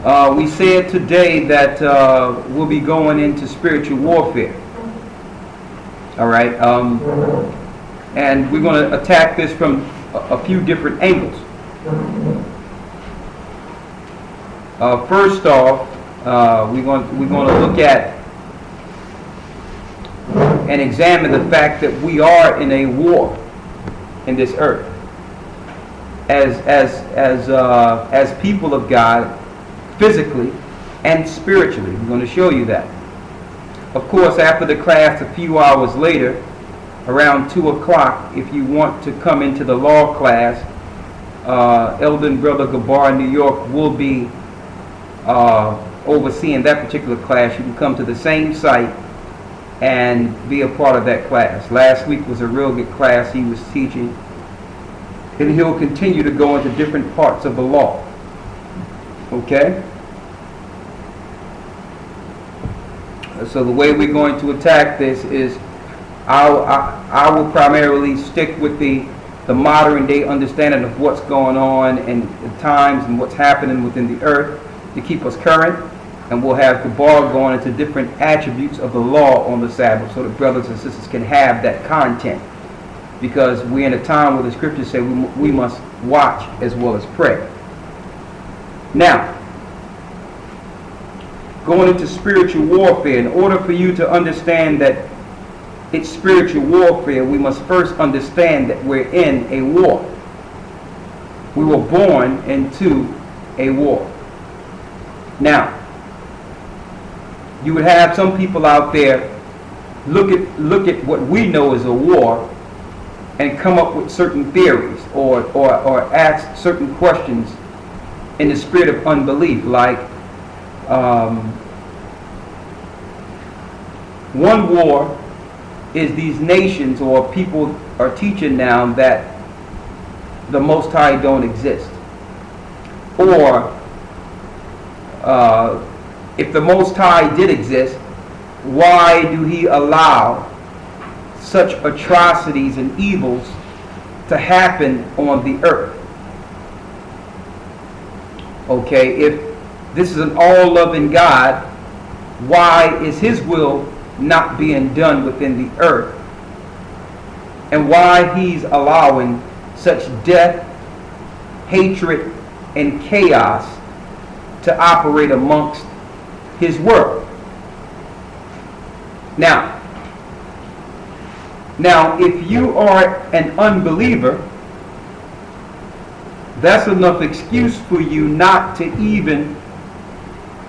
We said today that we'll be going into spiritual warfare. All right. And we're going to attack this from a few different angles. First off, we're going to look at and examine the fact that we are in a war in this earth as people of God, physically and spiritually. We're going to show you that. Of course, after the class, a few hours later, around 2 o'clock, if you want to come into the law class, Elder and Brother Gabar in New York will be overseeing that particular class. You can come to the same site and be a part of that class. Last week was a real good class he was teaching, and he'll continue to go into different parts of the law. Okay? So the way we're going to attack this is I will primarily stick with the modern day understanding of what's going on and the times and what's happening within the earth to keep us current. And we'll have Gabar going into different attributes of the law on the Sabbath so that brothers and sisters can have that content. Because we're in a time where the scriptures say we must watch as well as pray. Now, going into spiritual warfare, in order for you to understand that it's spiritual warfare, we must first understand that we're in a war. We were born into a war. Now, you would have some people out there look at what we know as a war and come up with certain theories or ask certain questions in the spirit of unbelief, like one war is these nations or people are teaching now that the Most High don't exist, or if the Most High did exist, why do he allow such atrocities and evils to happen on the earth? Okay, if this is an all-loving God, why is his will not being done within the earth? And why he's allowing such death, hatred, and chaos to operate amongst his world? Now, if you are an unbeliever, that's enough excuse for you not to even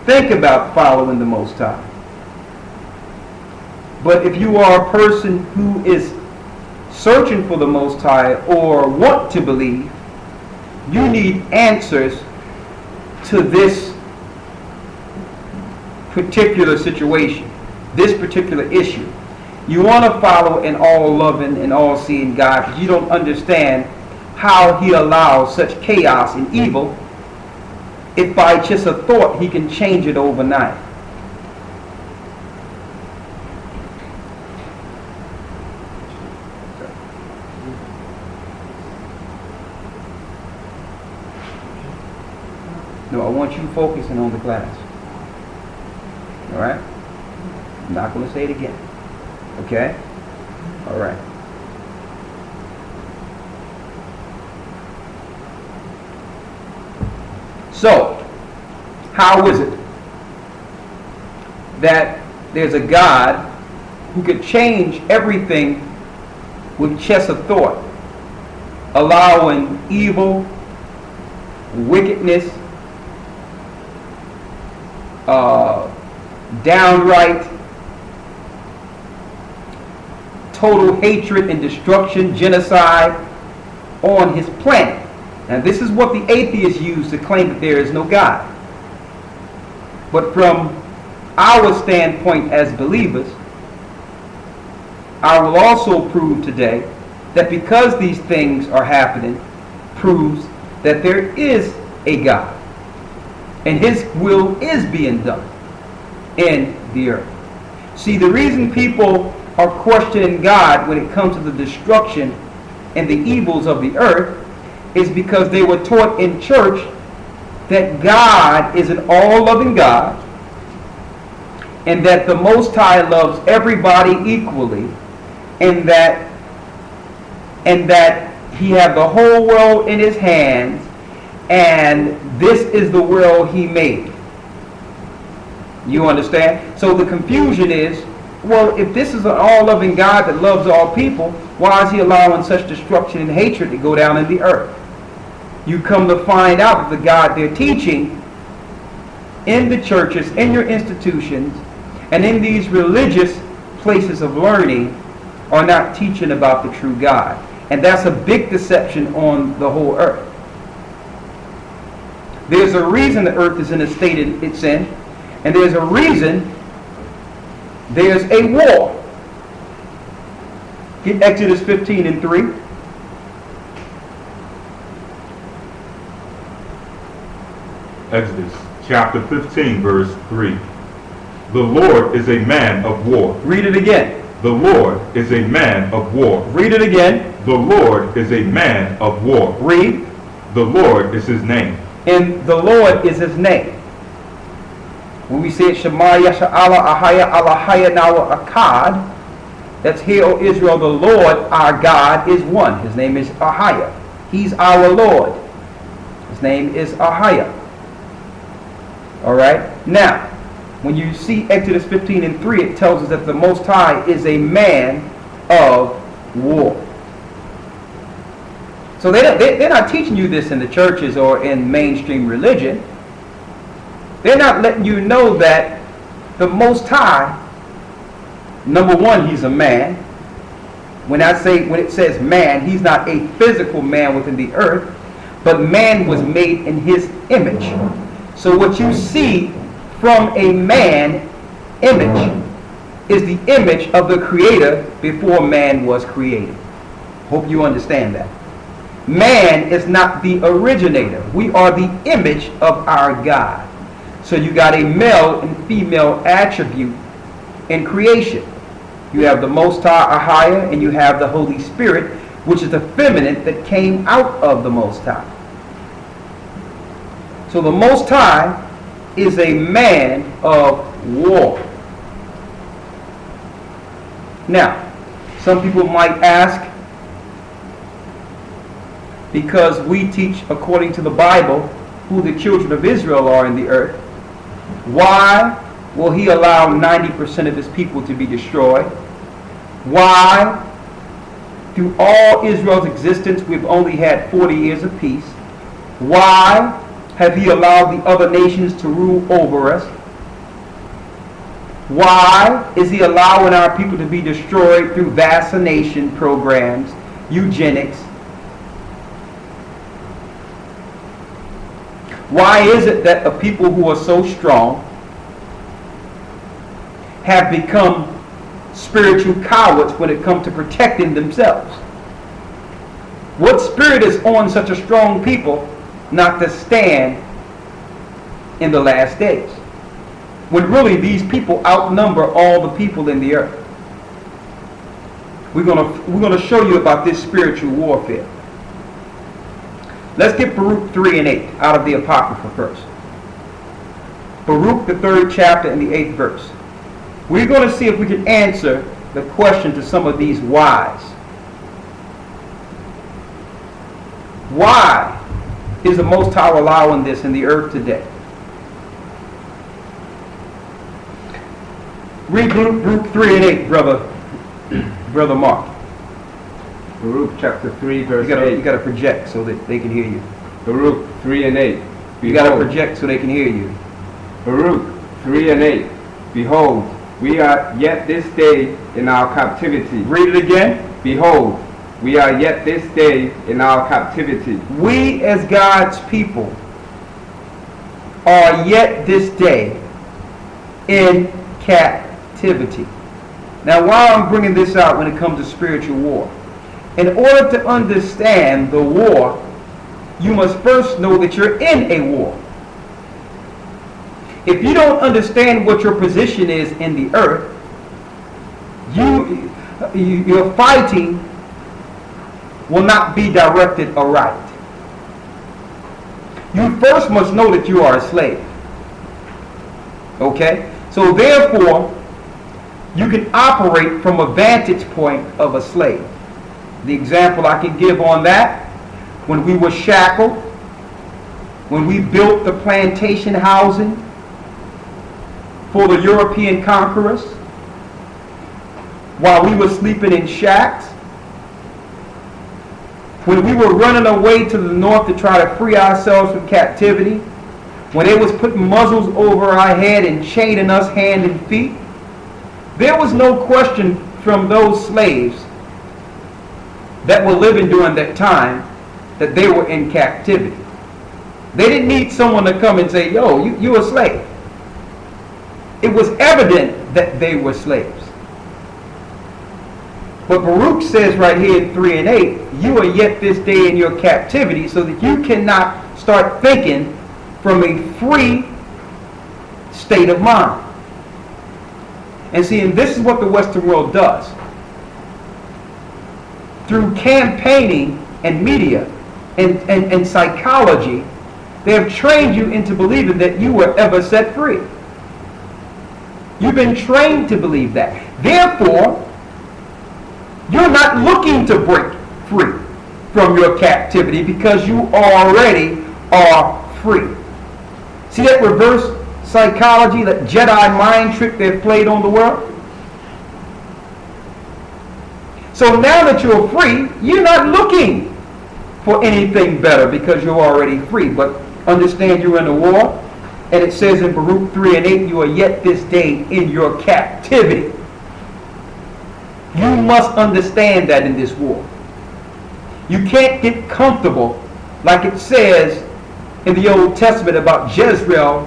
think about following the Most High. But if you are a person who is searching for the Most High or want to believe, you need answers to this particular situation, this particular issue. You want to follow an all-loving and all-seeing God, because you don't understand how he allows such chaos and evil if by just a thought he can change it overnight. No, I want you focusing on the class. All right? I'm not going to say it again. Okay? All right. So, how is it that there's a God who could change everything with just a thought, allowing evil, wickedness, downright total hatred and destruction, genocide on his planet? Now, this is what the atheists use to claim that there is no God. But from our standpoint as believers, I will also prove today that because these things are happening, proves that there is a God. And his will is being done in the earth. See, the reason people are questioning God when it comes to the destruction and the evils of the earth is because they were taught in church that God is an all-loving God, and that the Most High loves everybody equally, and that he has the whole world in his hands, and this is the world he made. You understand? So the confusion is, well, if this is an all-loving God that loves all people, why is he allowing such destruction and hatred to go down in the earth? You come to find out that the God they're teaching in the churches, in your institutions, and in these religious places of learning are not teaching about the true God. And that's a big deception on the whole earth. There's a reason the earth is in the state it's in, and there's a reason there's a war. Get Exodus 15:3. Exodus chapter 15, verse 3. The Lord is a man of war. Read it again. The Lord is a man of war. Read it again. The Lord is a man of war. Read. The Lord is his name. And the Lord is his name. When we say Shema Yasha'Allah Ahaya Allahaya Nawa Akkad, that's Hear, O Israel, the Lord our God is one. His name is Ahaya. He's our Lord. His name is Ahaya. Alright? Now, when you see Exodus 15:3, it tells us that the Most High is a man of war. So they're not teaching you this in the churches or in mainstream religion. They're not letting you know that the Most High, number one, he's a man. When it says man, he's not a physical man within the earth, but man was made in his image. So what you see from a man image is the image of the Creator before man was created. Hope you understand that. Man is not the originator. We are the image of our God. So you got a male and female attribute in creation. You have the Most High, Ahaya, and you have the Holy Spirit, which is the feminine that came out of the Most High. So the Most High is a man of war. Now, some people might ask, because we teach according to the Bible who the children of Israel are in the earth, why will he allow 90% of his people to be destroyed? Why, through all Israel's existence, we've only had 40 years of peace? Why have he allowed the other nations to rule over us? Why is he allowing our people to be destroyed through vaccination programs, eugenics? Why is it that the people who are so strong have become spiritual cowards when it comes to protecting themselves? What spirit is on such a strong people not to stand in the last days, when really these people outnumber all the people in the earth? We're gonna show you about this spiritual warfare. Let's get Baruch 3:8 out of the Apocrypha first. Baruch, the 3rd chapter and the 8th verse. We're going to see if we can answer the question to some of these whys. Why is the Most High allowing this in the earth today? Read Baruch 3:8, brother Mark. Baruch chapter 3 verse 8. You got to project so that they can hear you. Baruch 3:8. You got to project so they can hear you. Baruch 3:8. Behold, we are yet this day in our captivity. Read it again. Behold, we are yet this day in our captivity. We as God's people are yet this day in captivity. Now, why I'm bringing this out when it comes to spiritual war, in order to understand the war, you must first know that you're in a war. If you don't understand what your position is in the earth, your fighting will not be directed aright. You first must know that you are a slave. Okay? So therefore, you can operate from a vantage point of a slave. The example I can give on that, when we were shackled, when we built the plantation housing for the European conquerors, while we were sleeping in shacks, when we were running away to the north to try to free ourselves from captivity, when they was putting muzzles over our head and chaining us hand and feet, there was no question from those slaves that were living during that time that they were in captivity. They didn't need someone to come and say, yo, you a slave. It was evident that they were slaves. But Baruch says right here in 3 and 8, you are yet this day in your captivity, so that you cannot start thinking from a free state of mind. And see, and this is what the Western world does. Through campaigning and media and psychology, they have trained you into believing that you were ever set free. You've been trained to believe that. Therefore, you're not looking to break free from your captivity because you already are free. See that reverse psychology, that Jedi mind trick they've played on the world? So now that you're free, you're not looking for anything better because you're already free. But understand you're in a war, and it says in Baruch 3 and 8, you are yet this day in your captivity. You must understand that in this war. You can't get comfortable like it says in the Old Testament about Jezreel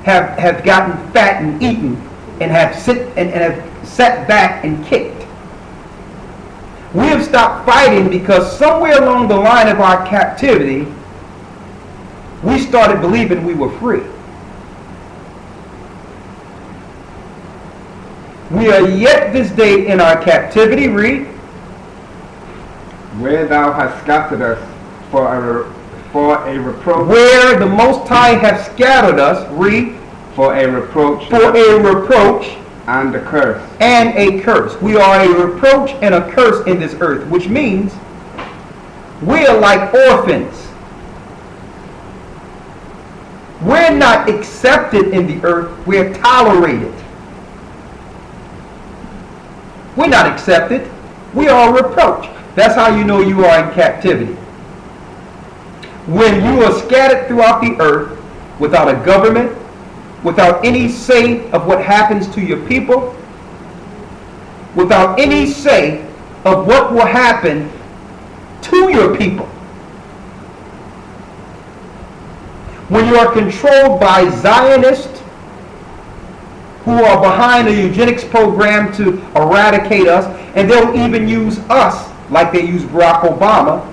have gotten fat and eaten and have sat back and kicked. We have stopped fighting because somewhere along the line of our captivity, we started believing we were free. We are yet this day in our captivity. Read. Where thou hast scattered us for a reproach. Where the Most High hath scattered us. Read. For a reproach. For a reproach. And a curse. And a curse. We are a reproach and a curse in this earth, which means we are like orphans. We're not accepted in the earth. We're tolerated. We're not accepted. We are a reproach. That's how you know you are in captivity. When you are scattered throughout the earth without a government, without any say of what happens to your people, without any say of what will happen to your people. When you are controlled by Zionists who are behind a eugenics program to eradicate us, and they'll even use us, like they use Barack Obama,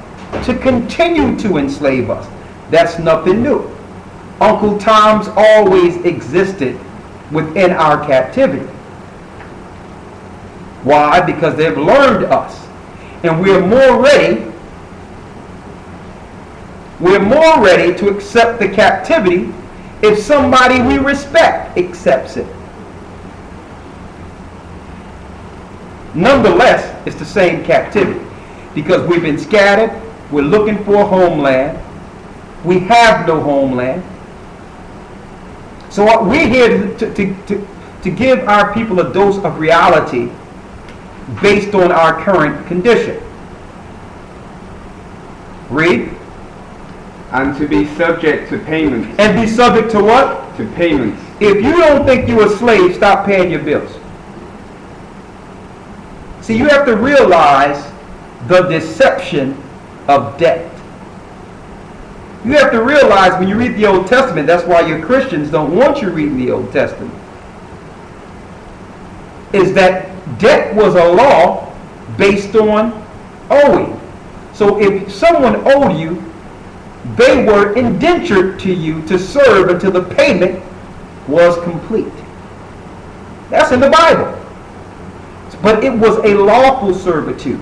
to continue to enslave us. That's nothing new. Uncle Tom's always existed within our captivity. Why? Because they've learned us. And we're more ready to accept the captivity if somebody we respect accepts it. Nonetheless, it's the same captivity because we've been scattered. We're looking for a homeland. We have no homeland. So we're here to give our people a dose of reality based on our current condition. Read. And to be subject to payments. And be subject to what? To payments. If you don't think you're a slave, stop paying your bills. See, you have to realize the deception of debt. You have to realize when you read the Old Testament, that's why your Christians don't want you reading the Old Testament, is that debt was a law based on owing. So if someone owed you, they were indentured to you to serve until the payment was complete. That's in the Bible. But it was a lawful servitude.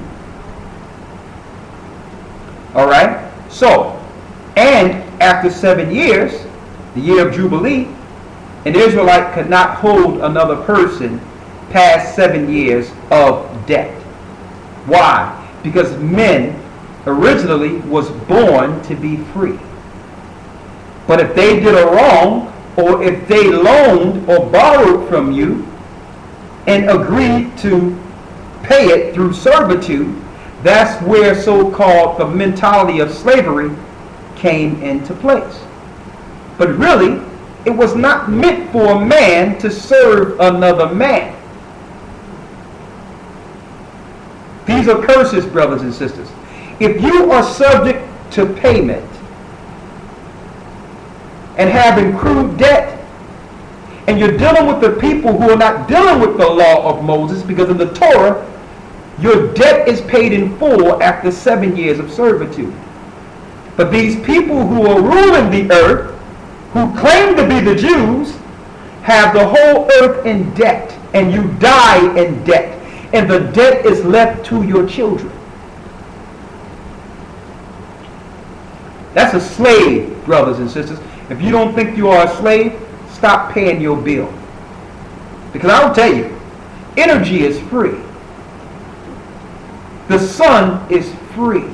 All right? So, and after 7 years, the year of Jubilee, an Israelite could not hold another person past 7 years of debt. Why? Because men originally was born to be free. But if they did a wrong, or if they loaned or borrowed from you and agreed to pay it through servitude, that's where so-called the mentality of slavery came into place. But really, it was not meant for a man to serve another man. These are curses, brothers and sisters. If you are subject to payment and have accrued debt, and you're dealing with the people who are not dealing with the law of Moses, because in the Torah, your debt is paid in full after 7 years of servitude. But these people who are ruling the earth, who claim to be the Jews, have the whole earth in debt, and you die in debt, and the debt is left to your children. That's a slave, brothers and sisters. If you don't think you are a slave, stop paying your bill. Because I'll tell you, energy is free. The sun is free.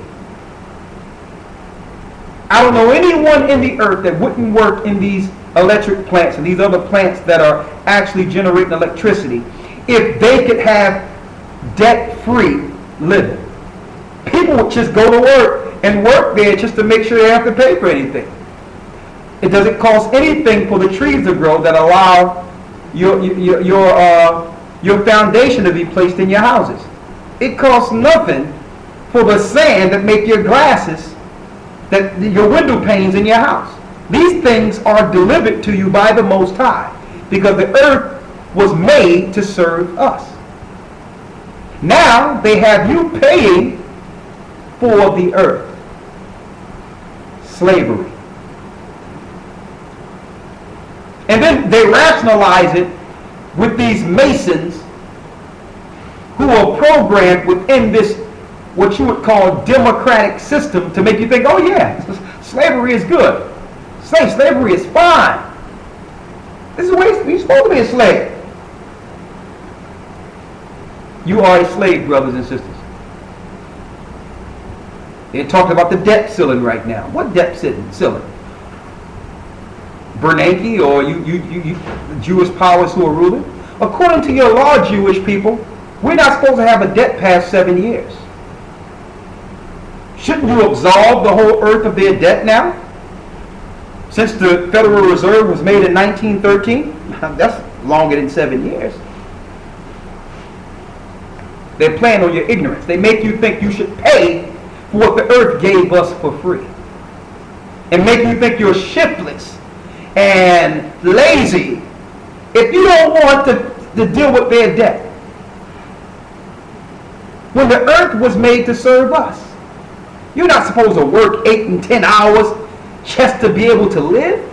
I don't know anyone in the earth that wouldn't work in these electric plants and these other plants that are actually generating electricity if they could have debt-free living. People would just go to work and work there just to make sure they have to pay for anything. It doesn't cost anything for the trees to grow that allow your foundation to be placed in your houses. It costs nothing for the sand that make your glasses, that your window panes in your house. These things are delivered to you by the Most High because the earth was made to serve us. Now they have you paying for the earth. Slavery. And then they rationalize it with these Masons who are programmed within this, what you would call, democratic system to make you think, oh yeah, slavery is good. Slavery is fine. This is the way you're supposed to be a slave. You are a slave, brothers and sisters. They're talking about the debt ceiling right now. What debt ceiling? Bernanke or you Jewish powers who are ruling? According to your law, Jewish people, we're not supposed to have a debt past 7 years. Shouldn't you absolve the whole earth of their debt now? Since the Federal Reserve was made in 1913, that's longer than 7 years. They're playing on your ignorance. They make you think you should pay for what the earth gave us for free. And make you think you're shiftless and lazy if you don't want to deal with their debt. When the earth was made to serve us, you're not supposed to work 8 and 10 hours just to be able to live.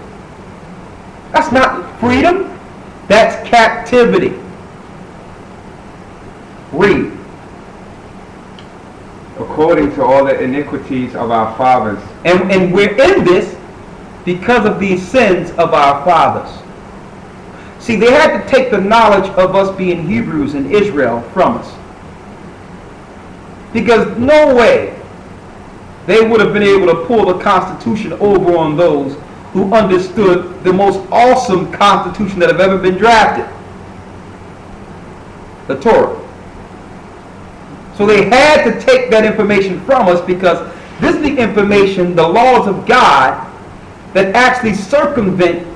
That's not freedom. That's captivity. Read. According to all the iniquities of our fathers. And we're in this because of these sins of our fathers. See, they had to take the knowledge of us being Hebrews in Israel from us. Because no way they would have been able to pull the Constitution over on those who understood the most awesome Constitution that have ever been drafted. The Torah. So they had to take that information from us because this is the information, the laws of God, that actually circumvent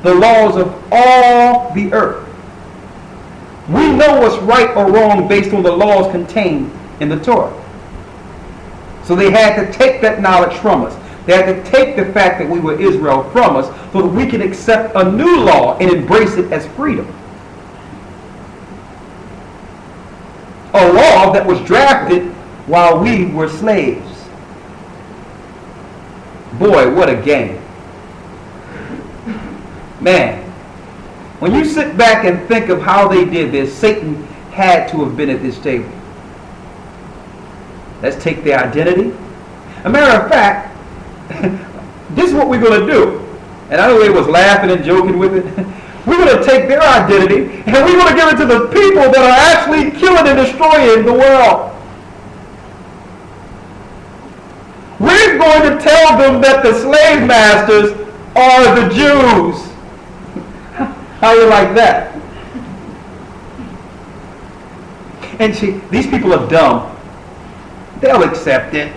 the laws of all the earth. We know what's right or wrong based on the laws contained in the Torah. So they had to take that knowledge from us. They had to take the fact that we were Israel from us so that we can accept a new law and embrace it as freedom. A law that was drafted while we were slaves. Boy, what a game. Man, when you sit back and think of how they did this, Satan had to have been at this table. Let's take their identity. As a matter of fact, this is what we're going to do. And I know they was laughing and joking with it. We're going to take their identity and we're going to give it to the people that are actually killing and destroying the world. We're going to tell them that the slave masters are the Jews. How you like that? And see, these people are dumb. They'll accept it.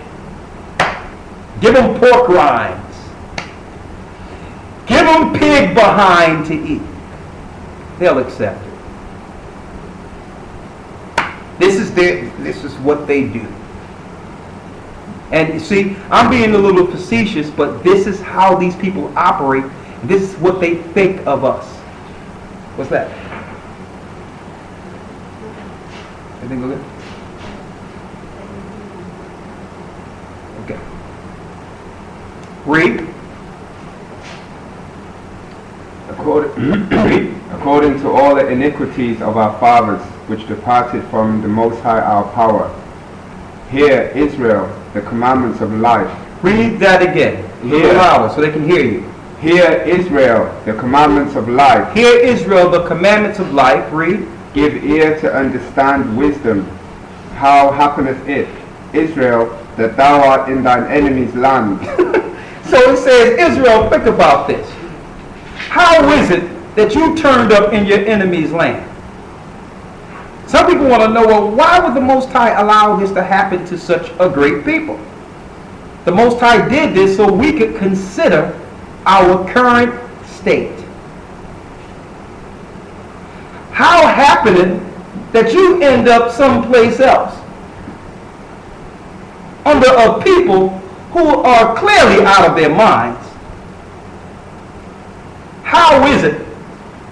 Give them pork rinds. Give them pig behind to eat. They'll accept it. This is what they do. And you see, I'm being a little facetious, but this is how these people operate. This is what they think of us. What's that? Everything go good? Okay. Read. According to all the iniquities of our fathers, which departed from the Most High our power, hear, Israel, the commandments of life. Read that again. A little louder so they can hear you. Hear, Israel, the commandments of life. Hear, Israel, the commandments of life. Read. Give ear to understand wisdom. How happeneth it, Israel, that thou art in thine enemy's land? So it says, Israel, think about this. How is it that you turned up in your enemy's land? Some people want to know, well, why would the Most High allow this to happen to such a great people? The Most High did this so we could consider our current state. How happened it that you end up someplace else under a people who are clearly out of their minds? How is it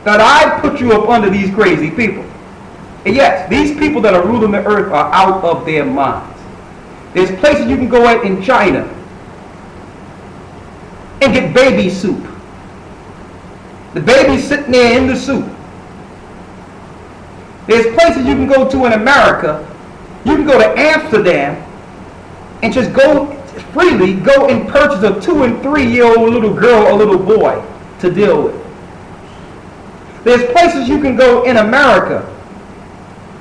that I put you up under these crazy people? And yes, these people that are ruling the earth are out of their minds. There's places you can go at in China and get baby soup. The baby's sitting there in the soup. There's places you can go to in America. You can go to Amsterdam and just go freely go and purchase a 2- and 3-year-old little girl or little boy to deal with. There's places you can go in America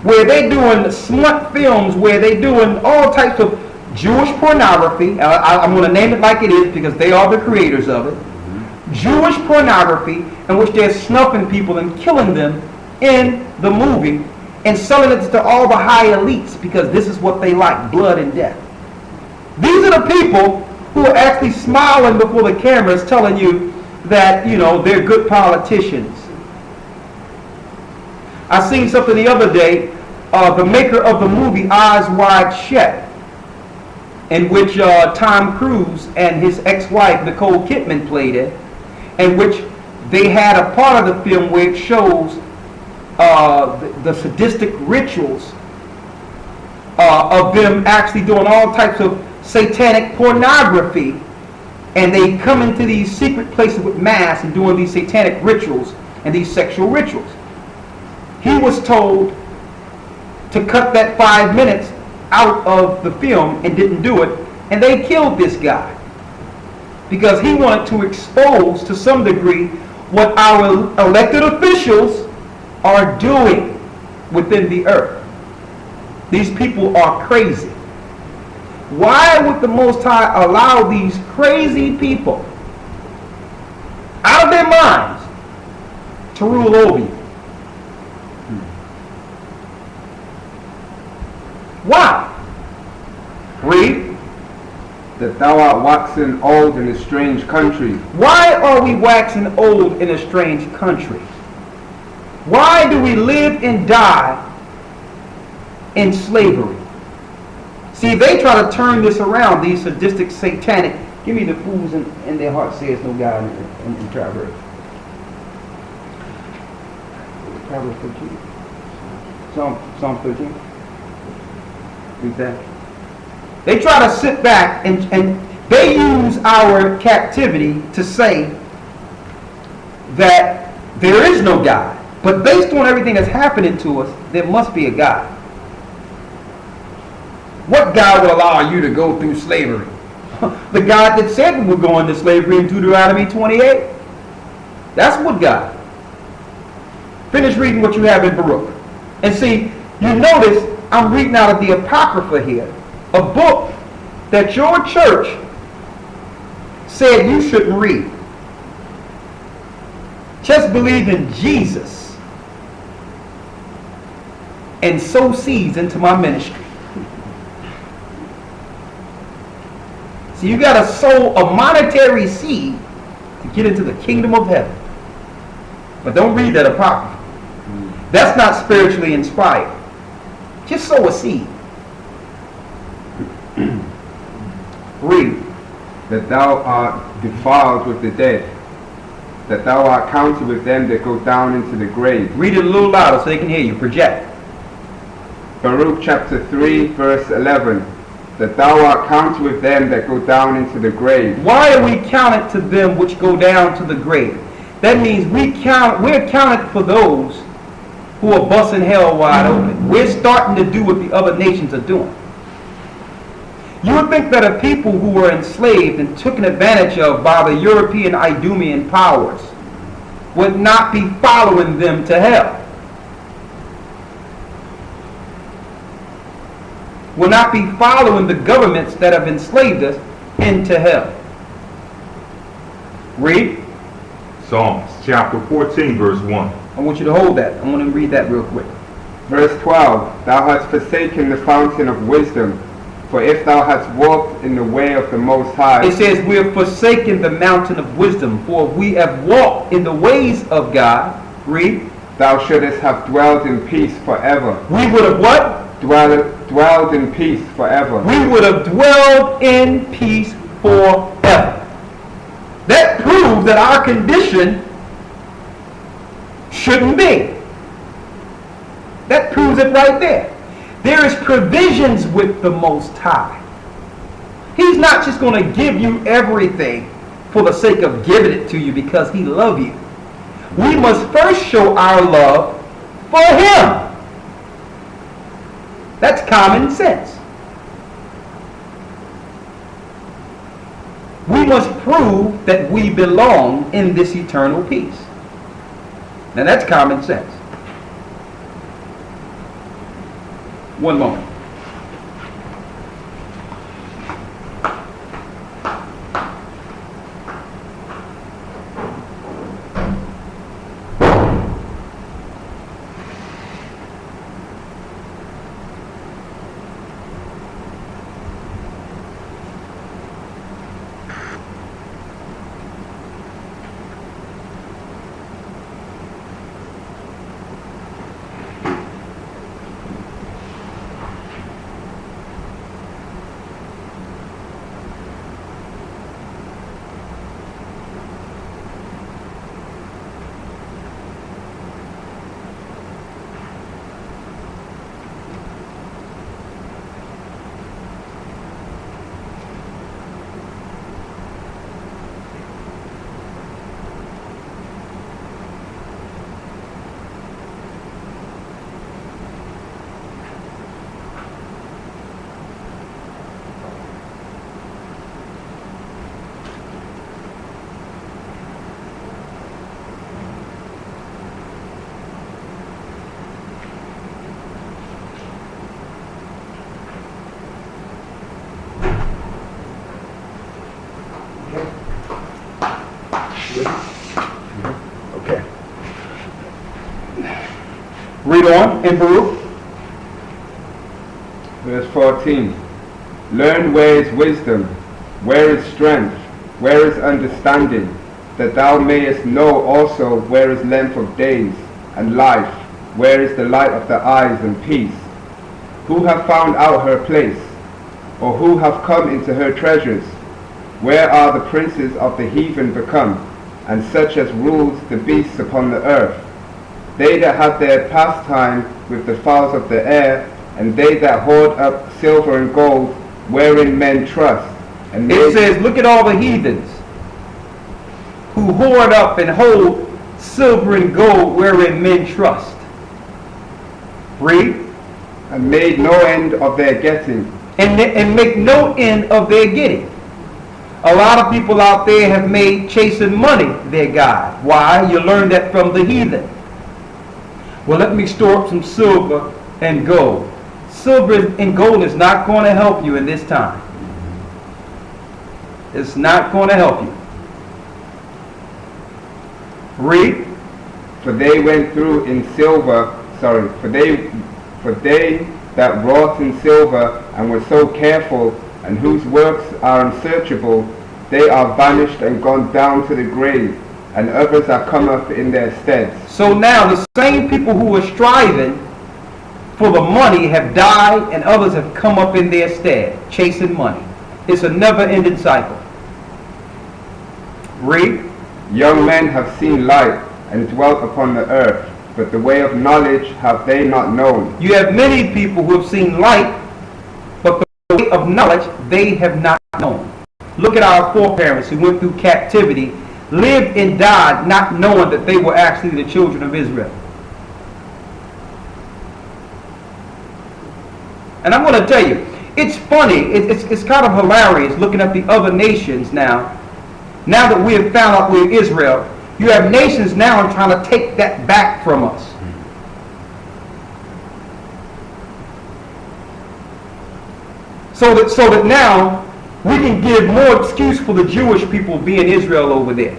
where they're doing smut films, where they're doing all types of Jewish pornography. I'm going to name it like it is because they are the creators of it. Jewish pornography in which they're snuffing people and killing them in the movie and selling it to all the high elites because this is what they like, blood and death. These are the people who are actually smiling before the cameras telling you that, you know, they're good politicians. I seen something the other day, the maker of the movie Eyes Wide Shut, in which Tom Cruise and his ex-wife Nicole Kidman played it, in which they had a part of the film where it shows the sadistic rituals of them actually doing all types of satanic pornography, and they come into these secret places with masks and doing these satanic rituals and these sexual rituals. He was told to cut that 5 minutes out of the film and didn't do it, and they killed this guy because he wanted to expose to some degree what our elected officials are doing within the earth. These people are crazy. Why would the Most High allow these crazy people out of their minds to rule over you? Why? Read. That thou art waxing old in a strange country. Why are we waxing old in a strange country? Why do we live and die in slavery? See, they try to turn this around, these sadistic, satanic. Give me the fools in their heart says no God in Proverbs. Proverbs 13. Psalm 13. Read that. They try to sit back and they use our captivity to say that there is no God. But based on everything that's happening to us, there must be a God. What God would allow you to go through slavery? The God that said we would go into slavery in Deuteronomy 28. That's what God. Finish reading what you have in Baruch. And see, you notice I'm reading out of the Apocrypha here, a book that your church said you shouldn't read. Just believe in Jesus and sow seeds into my ministry. So you got to sow a monetary seed to get into the kingdom of heaven. But don't read that Apocrypha. That's not spiritually inspired. Just sow a seed. Read. That thou art defiled with the dead, that thou art counted with them that go down into the grave. Read it a little louder so they can hear you. Project. Baruch chapter 3 verse 11. That thou art counted with them that go down into the grave. Why are we counted to them which go down to the grave? That means we're counted for those who are busting hell wide open. We're starting to do what the other nations are doing. You would think that a people who were enslaved and taken advantage of by the European Idumean powers would not be following them to hell. Will not be following the governments that have enslaved us into hell. Read. Psalms chapter 14, verse 1. I want you to hold that. I want to read that real quick. Verse 12. Thou hast forsaken the fountain of wisdom, for if thou hast walked in the way of the Most High. It says we have forsaken the mountain of wisdom, for we have walked in the ways of God. Read. Thou shouldest have dwelled in peace forever. We would have what? Dwelled in peace forever. We would have dwelled in peace forever. That proves that our condition shouldn't be. That proves it right there. There is provisions with the Most High. He's not just going to give you everything for the sake of giving it to you because he loves you. We must first show our love for him. That's common sense. We must prove that we belong in this eternal peace. Now that's common sense. One moment. Okay. Read on in Baruch. Verse 14. Learn where is wisdom, where is strength, where is understanding, that thou mayest know also where is length of days and life, where is the light of the eyes and peace. Who have found out her place, or who have come into her treasures? Where are the princes of the heathen become, and such as rules the beasts upon the earth? They that have their pastime with the fowls of the air, and they that hoard up silver and gold, wherein men trust. And it says, look at all the heathens who hoard up and hold silver and gold wherein men trust. Read. And made no end of their getting. And make no end of their getting. A lot of people out there have made chasing money their God. Why? You learn that from the heathen. Well, let me store up some silver and gold. Silver and gold is not going to help you in this time. It's not going to help you. Read. For they went through in silver, for they that wrought in silver and were so careful, and whose works are unsearchable, they are vanished and gone down to the grave, and others are come up in their stead. So now the same people who were striving for the money have died, and others have come up in their stead, chasing money. It's a never-ending cycle. Read. Young men have seen light, and dwelt upon the earth, but the way of knowledge have they not known. You have many people who have seen light, but the way of knowledge they have not known. Look at our foreparents who went through captivity, lived and died not knowing that they were actually the children of Israel. And I'm going to tell you, it's funny, it's kind of hilarious looking at the other nations now. Now that we have found out we're Israel, you have nations now trying to take that back from us. So that now we can give more excuse for the Jewish people being Israel over there.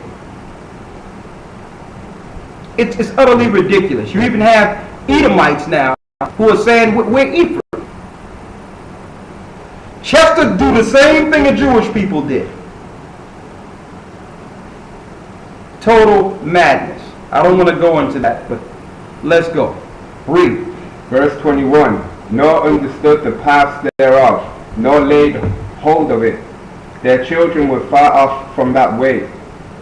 It's utterly ridiculous. You even have Edomites now who are saying we're Ephraim. Chester do the same thing the Jewish people did. Total madness. I don't want to go into that, but let's go. Read. Verse 21. Nor understood the paths thereof, nor laid hold of it. Their children were far off from that way.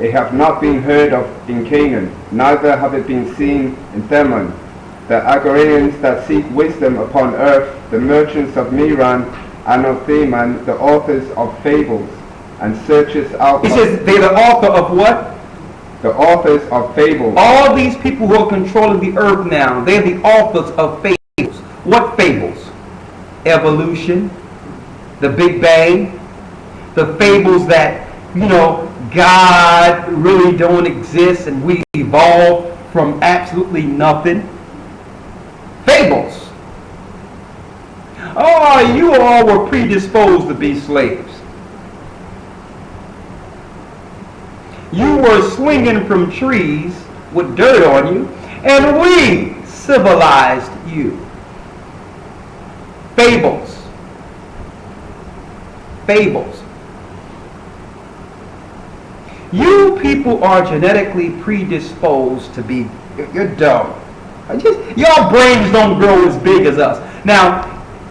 It hath not been heard of in Canaan, neither have it been seen in Theman. The Agarians that seek wisdom upon earth, the merchants of Meran and of Theman, the authors of fables, and searchers out. He says they're the author of what? The authors of fables. All these people who are controlling the earth now, they're the authors of fables. What fables? Evolution, the Big Bang, the fables that, God really don't exist and we evolved from absolutely nothing. Fables. Oh, you all were predisposed to be slaves. You were swinging from trees with dirt on you, and we civilized you. Fables. Fables. You people are genetically predisposed to be, you're dumb. Your brains don't grow as big as us. Now,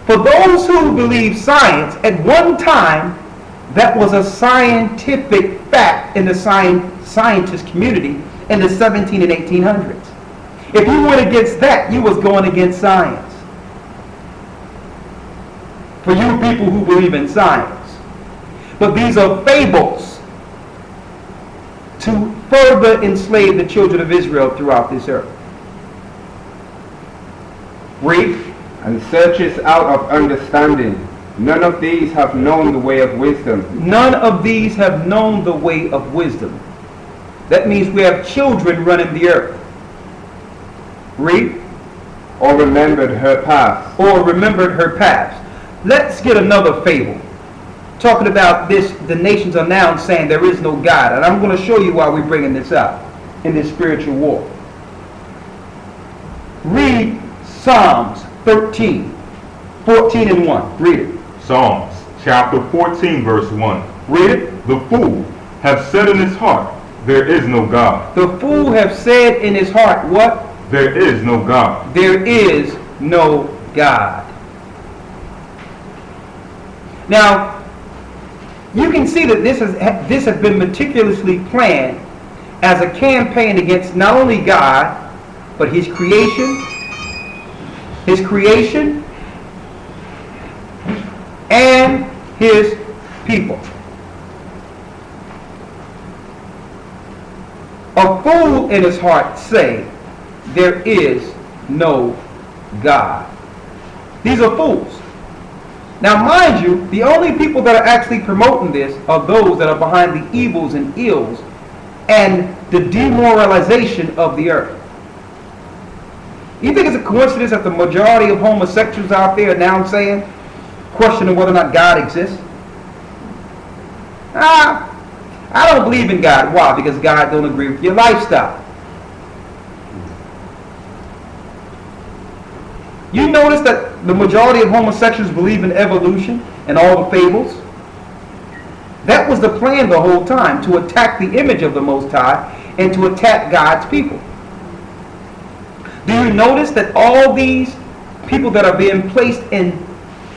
for those who believe science, at one time, that was a scientific fact in the scientist community in the 17 and 1800s. If you went against that, you was going against science. For you people who believe in science. But these are fables to further enslave the children of Israel throughout this earth. Read. And searches out of understanding. None of these have known the way of wisdom. None of these have known the way of wisdom. That means we have children running the earth. Read. Or remembered her past. Or remembered her past. Let's get another fable. Talking about this, the nations are now saying there is no God. And I'm going to show you why we're bringing this up in this spiritual war. Read Psalms 13, 14 and 1. Read it. Psalms chapter 14 verse 1. Read it. The fool hath said in his heart, there is no God. The fool have said in his heart, what? There is no God. There is no God. Now, you can see that this has been meticulously planned as a campaign against not only God, but His creation, and His people. A fool in his heart say, there is no God. These are fools. Now, mind you, the only people that are actually promoting this are those that are behind the evils and ills and the demoralization of the earth. You think it's a coincidence that the majority of homosexuals out there are now saying, questioning whether or not God exists? I don't believe in God. Why? Because God don't agree with your lifestyle. You notice that the majority of homosexuals believe in evolution and all the fables? That was the plan the whole time, to attack the image of the Most High and to attack God's people. Do you notice that all these people that are being placed in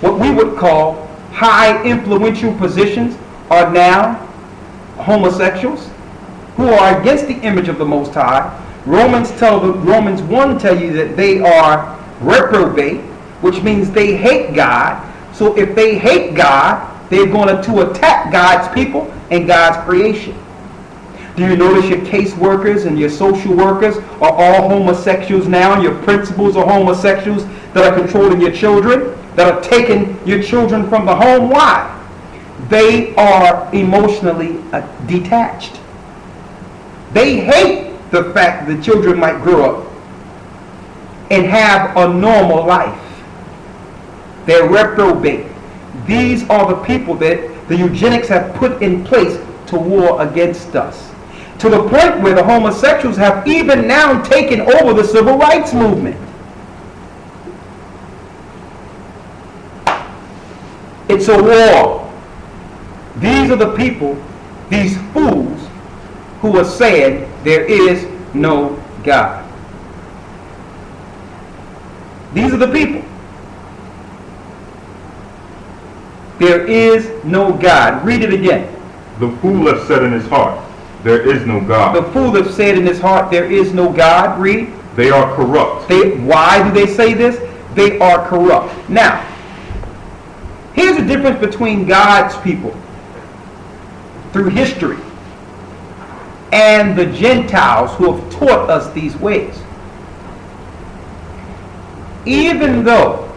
what we would call high influential positions are now homosexuals who are against the image of the Most High? Romans 1 tell you that they are reprobate, which means they hate God. So if they hate God, they're going to attack God's people and God's creation. Do you notice your caseworkers and your social workers are all homosexuals now? Your principals are homosexuals that are controlling your children, that are taking your children from the home. Why? They are emotionally detached. They hate the fact that children might grow up and have a normal life. They're reprobate. These are the people that the eugenics have put in place to war against us. To the point where the homosexuals have even now taken over the civil rights movement. It's a war. These are the people, these fools, who are saying there is no God. These are the people. There is no God. Read it again. The fool has said in his heart, there is no God. The fool has said in his heart, there is no God. Read. They are corrupt. Why do they say this? They are corrupt. Now, here's the difference between God's people through history and the Gentiles who have taught us these ways. Even though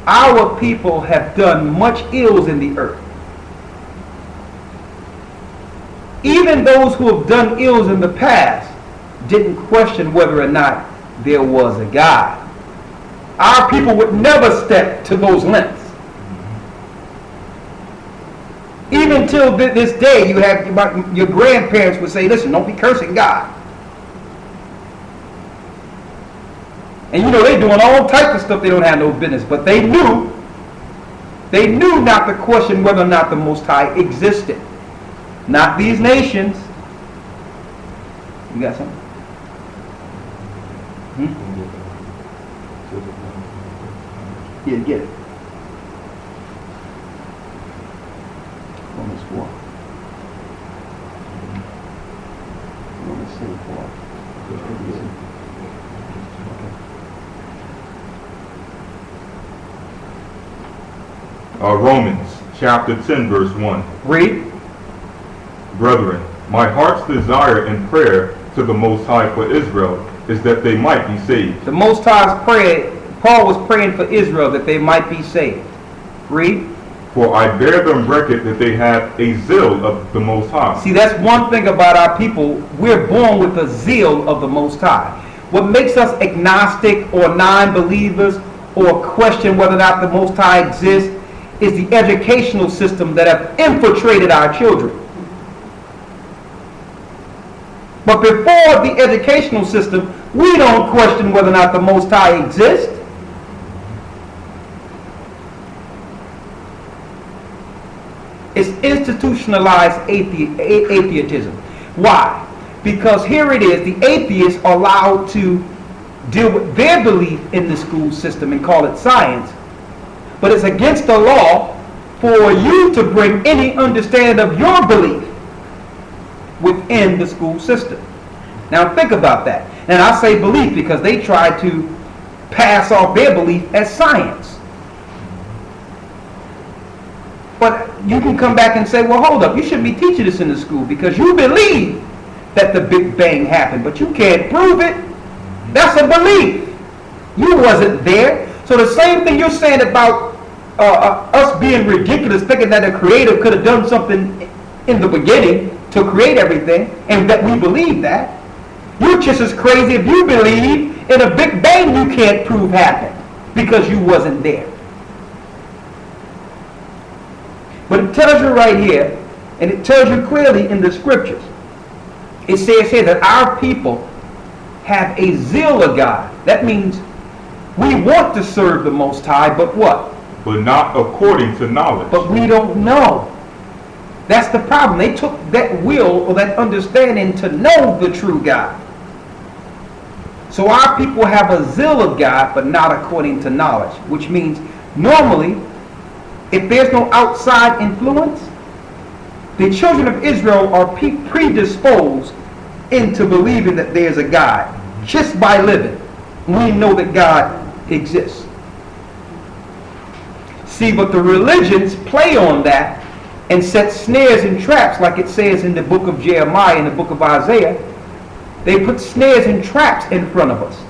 our people have done much ills in the earth, even those who have done ills in the past didn't question whether or not there was a God. Our people would never step to those lengths. Even till this day, you have your grandparents would say, listen, don't be cursing God. And you know they're doing all types of stuff they don't have no business, but they knew not to question whether or not the Most High existed. Not these nations. You got something? Yeah, get it. Romans 4. Romans 4. Romans chapter 10 verse 1. Read. Brethren, my heart's desire and prayer to the Most High for Israel is that they might be saved. The Most High's prayer, Paul was praying for Israel that they might be saved. Read. For I bear them record that they have a zeal of the Most High. See, that's one thing about our people. We're born with the zeal of the Most High. What makes us agnostic or non-believers or question whether or not the Most High exists is the educational system that have infiltrated our children. But before the educational system, we don't question whether or not the Most High exists. It's institutionalized atheism. Why? Because here it is, the atheists are allowed to deal with their belief in the school system and call it science. But it's against the law for you to bring any understanding of your belief within the school system. Now think about that. And I say belief because they try to pass off their belief as science. But you can come back and say, well, hold up, you shouldn't be teaching this in the school because you believe that the Big Bang happened, but you can't prove it. That's a belief. You wasn't there. So the same thing you're saying about us being ridiculous, thinking that a creator could have done something in the beginning to create everything, and that we believe that. You're just as crazy if you believe in a Big Bang you can't prove happened because you wasn't there. But it tells you right here, and it tells you clearly in the scriptures, it says here that our people have a zeal of God. That means we want to serve the Most High, but what? But not according to knowledge. But we don't know. That's the problem. They took that will or that understanding to know the true God. So our people have a zeal of God, but not according to knowledge, which means normally, if there's no outside influence, the children of Israel are predisposed into believing that there's a God just by living. We know that God exists. See, but the religions play on that and set snares and traps, like it says in the book of Jeremiah and the book of Isaiah. They put snares and traps in front of us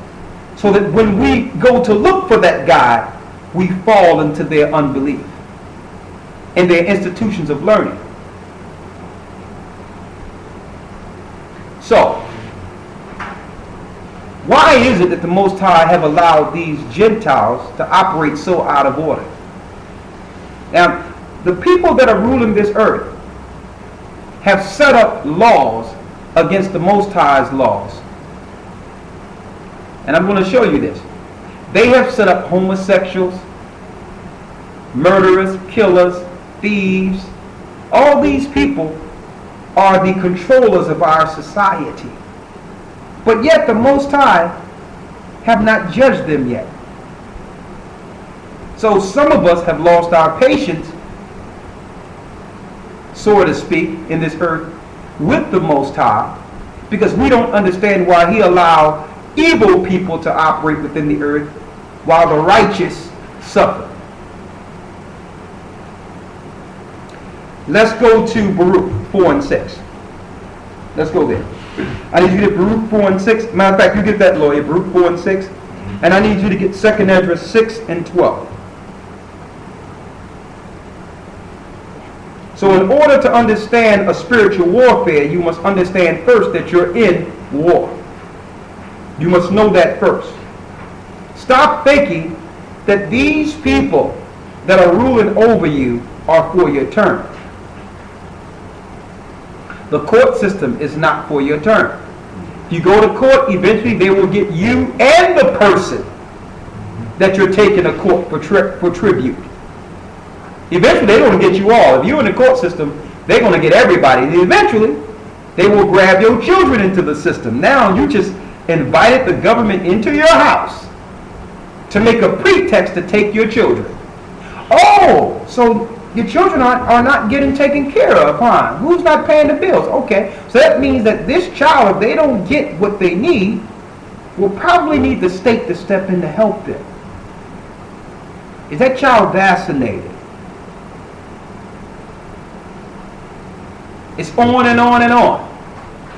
so that when we go to look for that God, we fall into their unbelief and their institutions of learning. So, why is it that the Most High have allowed these Gentiles to operate so out of order? Now, the people that are ruling this earth have set up laws against the Most High's laws. And I'm going to show you this. They have set up homosexuals, murderers, killers, thieves. All these people are the controllers of our society. But yet the Most High have not judged them yet. So some of us have lost our patience, so to speak, in this earth with the Most High, because we don't understand why He allowed evil people to operate within the earth while the righteous suffer. Let's go to Baruch 4 and 6. Let's go there. I need you to get Baruch 4 and 6. Matter of fact, you get that, lawyer, Baruch 4 and 6. And I need you to get 2nd Ezra 6 and 12. So in order to understand a spiritual warfare, you must understand first that you're in war. You must know that first. Stop thinking that these people that are ruling over you are for your turn. The court system is not for your turn. If you go to court, eventually they will get you and the person that you're taking to court for tribute. Eventually they're going to get you all. If you're in the court system, they're going to get everybody. And eventually they will grab your children into the system. Now you just invited the government into your house to make a pretext to take your children. Oh, so your children are not getting taken care of, huh? Who's not paying the bills? Okay, so that means that this child, if they don't get what they need, will probably need the state to step in to help them. Is that child vaccinated? It's on and on and on.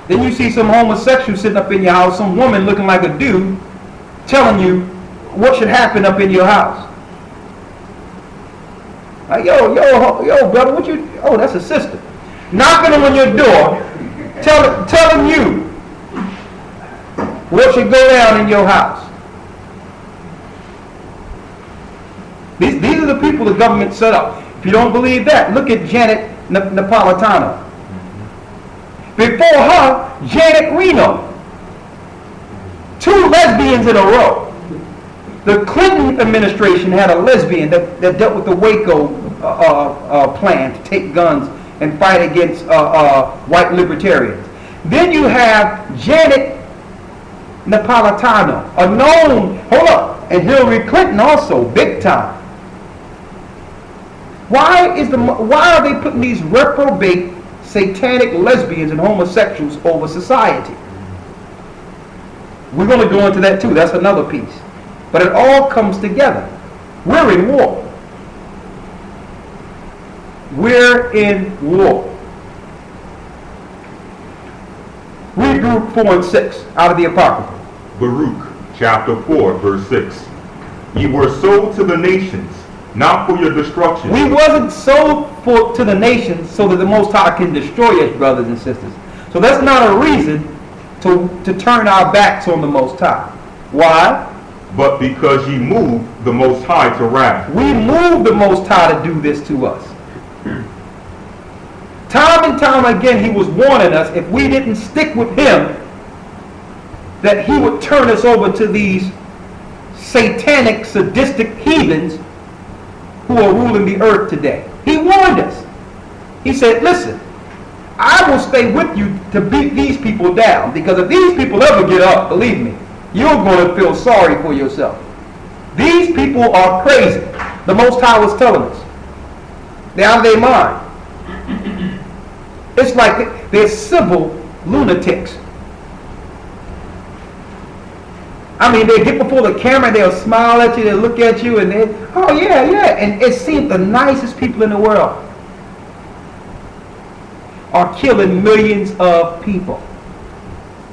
Then you see some homosexual sitting up in your house, some woman looking like a dude, telling you what should happen up in your house. Like, yo, brother, what you? Oh, that's a sister. Knocking on your door, telling you what should go down in your house. These are the people the government set up. If you don't believe that, look at Janet Napolitano. Before her, Janet Reno. 2 lesbians in a row. The Clinton administration had a lesbian that dealt with the Waco plan to take guns and fight against white libertarians. Then you have Janet Napolitano, a known, and Hillary Clinton also, big time. Why are they putting these reprobate satanic lesbians and homosexuals over society? We're going to go into that too. That's another piece. But it all comes together. We're in war. We're in war. Read Baruch 4 and 6 out of the Apocrypha. Baruch chapter 4 verse 6. Ye were sold to the nations, not for your destruction. We wasn't sold to the nations so that the Most High can destroy us, brothers and sisters. So that's not a reason to turn our backs on the Most High. Why? But because ye moved the Most High to wrath. We moved the Most High to do this to us. Time and time again, he was warning us if we didn't stick with him, that he would turn us over to these satanic, sadistic heathens who are ruling the earth today. He warned us. He said, listen, I will stay with you to beat these people down, because if these people ever get up, believe me, you're going to feel sorry for yourself. These people are crazy. The Most High was telling us. They're out of their mind. It's like they're civil lunatics. I mean, they get before the camera, they'll smile at you, they'll look at you, and they, oh yeah, yeah. And it seems the nicest people in the world are killing millions of people.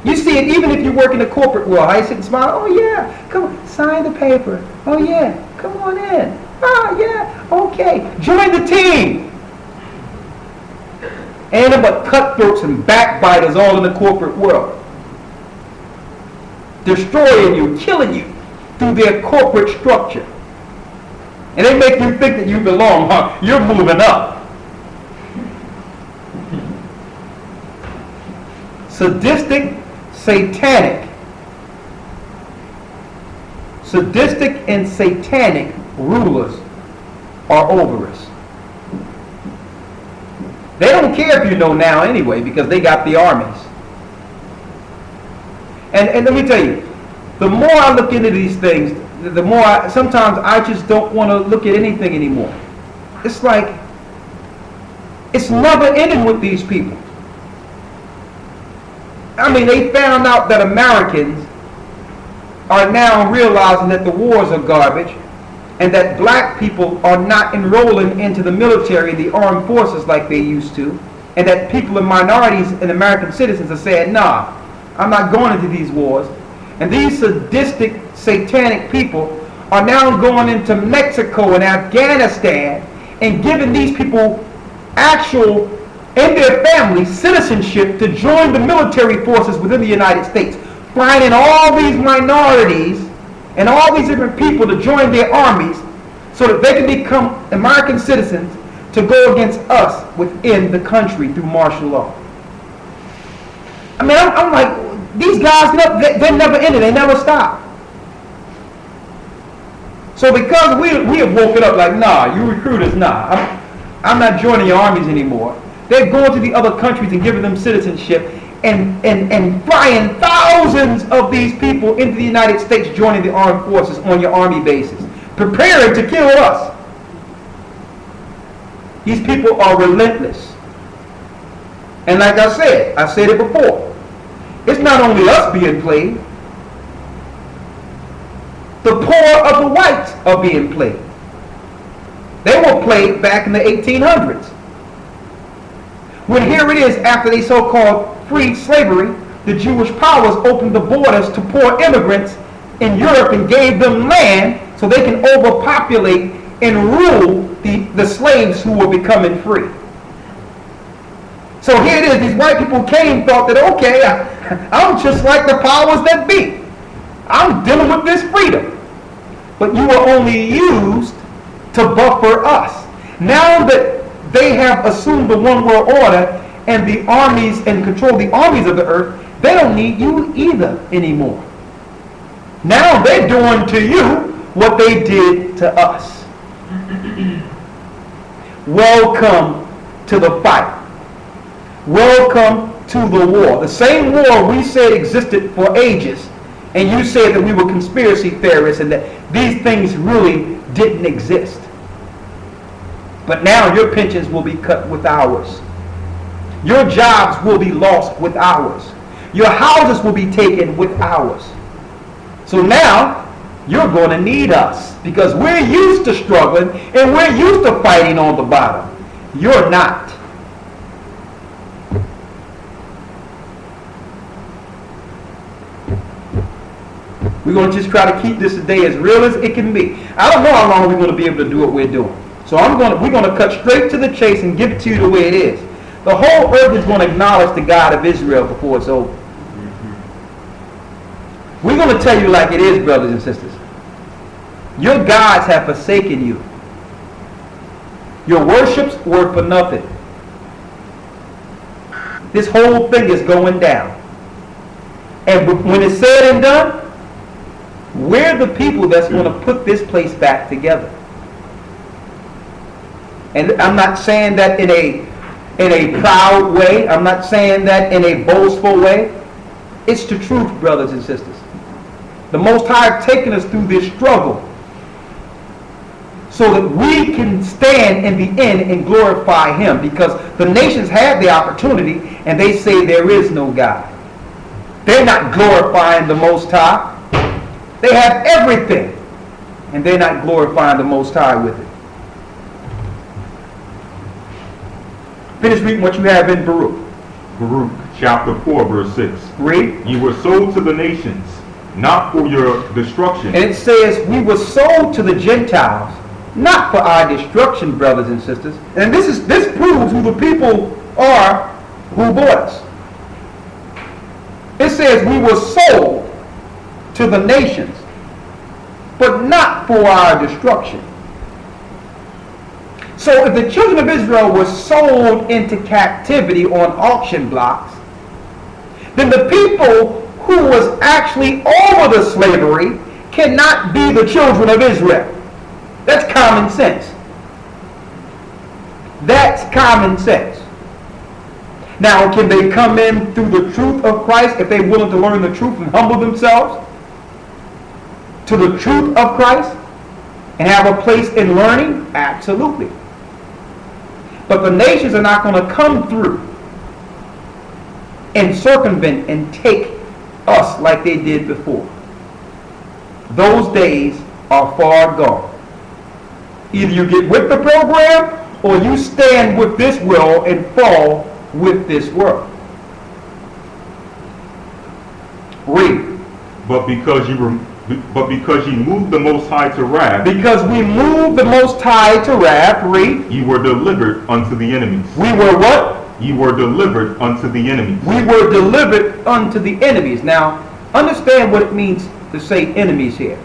You see it even if you work in the corporate world. I sit and smile, oh yeah, come on, sign the paper. Oh yeah, come on in. Oh yeah, okay, join the team. Ain't nothing but cutthroats and backbiters all in the corporate world. Destroying you, killing you through their corporate structure. And they make you think that you belong, huh? You're moving up. Sadistic, satanic and satanic rulers are over us. They don't care if you know now anyway, because they got the armies. And let me tell you, the more I look into these things, the more sometimes I just don't want to look at anything anymore. It's like, it's never ending with these people. I mean, they found out that Americans are now realizing that the wars are garbage, and that black people are not enrolling into the military, the armed forces like they used to, and that people and minorities and American citizens are saying, nah, I'm not going into these wars. And these sadistic, satanic people are now going into Mexico and Afghanistan and giving these people actual, and their families, citizenship to join the military forces within the United States, finding all these minorities and all these different people to join their armies so that they can become American citizens to go against us within the country through martial law. I mean, I'm like, these guys, they never ended, they never stop. So because we have woken up like, nah, you recruiters, nah, I'm not joining your armies anymore. They're going to the other countries and giving them citizenship and flying thousands of these people into the United States, joining the armed forces on your army bases, preparing to kill us. These people are relentless. And like I said it before, it's not only us being played, the poor of the whites are being played. They were played back in the 1800s. When here it is, after they so-called freed slavery, the Jewish powers opened the borders to poor immigrants in Europe and gave them land so they can overpopulate and rule the slaves who were becoming free. So here it is, these white people came, thought that, okay, I'm just like the powers that be. I'm dealing with this freedom. But you were only used to buffer us. Now that they have assumed the one world order and the armies and control the armies of the earth, they don't need you either anymore. Now they're doing to you what they did to us. Welcome to the fight. Welcome to the war. The same war we said existed for ages, and you said that we were conspiracy theorists and that these things really didn't exist. But now your pensions will be cut with ours. Your jobs will be lost with ours. Your houses will be taken with ours. So now you're going to need us, because we're used to struggling and we're used to fighting on the bottom. You're not. We're going to just try to keep this today as real as it can be. I don't know how long we're going to be able to do what we're doing. So we're going to cut straight to the chase and give it to you the way it is. The whole earth is going to acknowledge the God of Israel before it's over. We're going to tell you like it is, brothers and sisters. Your gods have forsaken you. Your worships were for nothing. This whole thing is going down. And when it's said and done, we're the people that's going to put this place back together. And I'm not saying that in a proud way. I'm not saying that in a boastful way. It's the truth, brothers and sisters. The Most High have taken us through this struggle so that we can stand in the end and glorify Him, because the nations had the opportunity and they say there is no God. They're not glorifying the Most High. They have everything and they're not glorifying the Most High with it. Finish reading what you have in Baruch. Baruch chapter 4 verse 6. Read. You were sold to the nations, not for your destruction. And it says we were sold to the Gentiles, not for our destruction, brothers and sisters. And this proves who the people are who bought us. It says we were sold to the nations, but not for our destruction. So if the children of Israel were sold into captivity on auction blocks, then the people who was actually over the slavery cannot be the children of Israel. That's common sense. That's common sense. Now, can they come in through the truth of Christ if they're willing to learn the truth and humble themselves to the truth of Christ and have a place in learning? Absolutely. But the nations are not going to come through and circumvent and take us like they did before. Those days are far gone. Either you get with the program or you stand with this world and fall with this world. Read. But because you moved the Most High to wrath. Because we moved the Most High to wrath. Read. You were delivered unto the enemies. We were what? You were delivered unto the enemies. We were delivered unto the enemies. Now, understand what it means to say enemies here.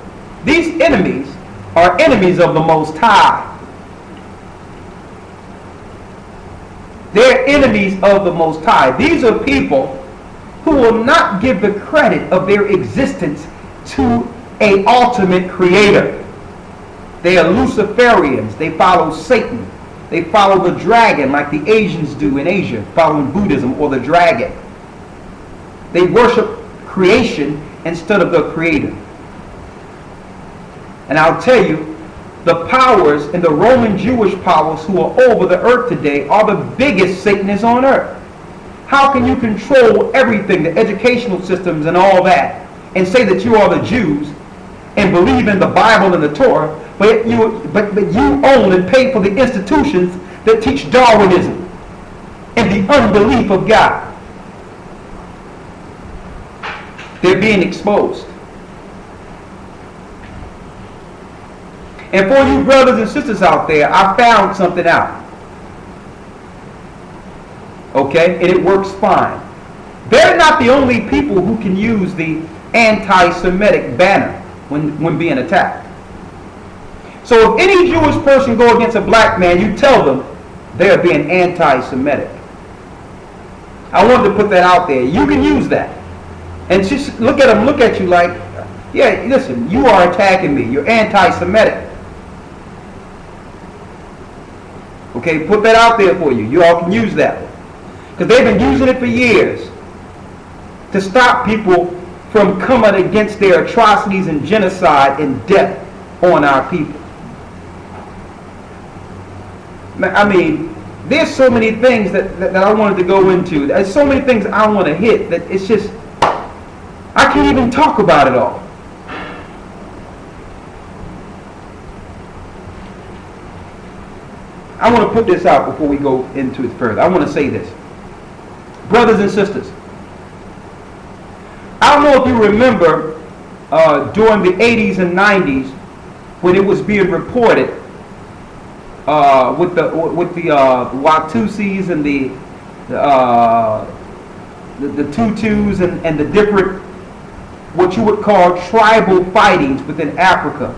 These enemies are enemies of the Most High. They're enemies of the Most High. These are people who will not give the credit of their existence to an ultimate creator. They are Luciferians. They follow Satan. They follow the dragon like the Asians do in Asia, following Buddhism or the dragon. They worship creation instead of the creator. And I'll tell you, the powers and the Roman Jewish powers who are over the earth today are the biggest Satanists on earth. How can you control everything, the educational systems and all that, and say that you are the Jews and believe in the Bible and the Torah, but you own and pay for the institutions that teach Darwinism and the unbelief of God? They're being exposed. And for you brothers and sisters out there, I found something out. Okay? And it works fine. They're not the only people who can use the anti-Semitic banner when being attacked. So if any Jewish person go against a black man, you tell them they're being anti-Semitic. I wanted to put that out there. You can use that. And just look at them, look at you like, yeah, listen, you are attacking me. You're anti-Semitic. Okay, put that out there for you. You all can use that one. Because they've been using it for years to stop people from coming against their atrocities and genocide and death on our people. I mean, there's so many things that I wanted to go into. There's so many things I want to hit that it's just, I can't even talk about it all. I want to put this out before we go into it further. I want to say this. Brothers and sisters, I don't know if you remember during the 80s and 90s, when it was being reported with the Watusis and the Tutus and the different, what you would call tribal fightings within Africa.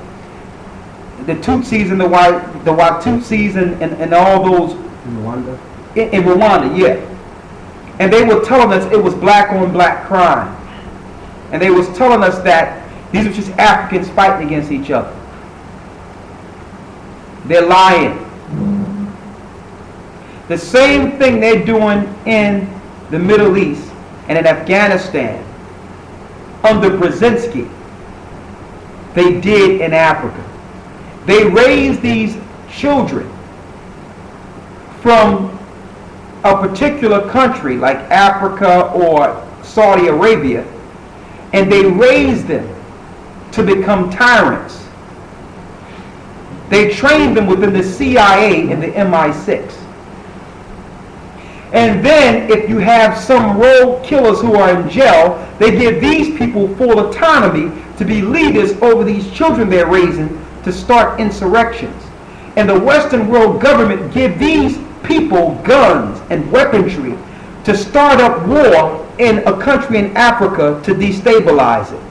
The Tutsis and the Watusis and all those In Rwanda. in Rwanda, yeah. And they were telling us it was black on black crime. And they was telling us that these were just Africans fighting against each other. They're lying. The same thing they're doing in the Middle East and in Afghanistan under Brzezinski, they did in Africa. They raised these children from a particular country like Africa or Saudi Arabia, and they raised them to become tyrants. They trained them within the CIA and the MI6. And then if you have some rogue killers who are in jail, they give these people full autonomy to be leaders over these children they're raising to start insurrections. And the Western world government give these people guns and weaponry to start up war in a country in Africa to destabilize it.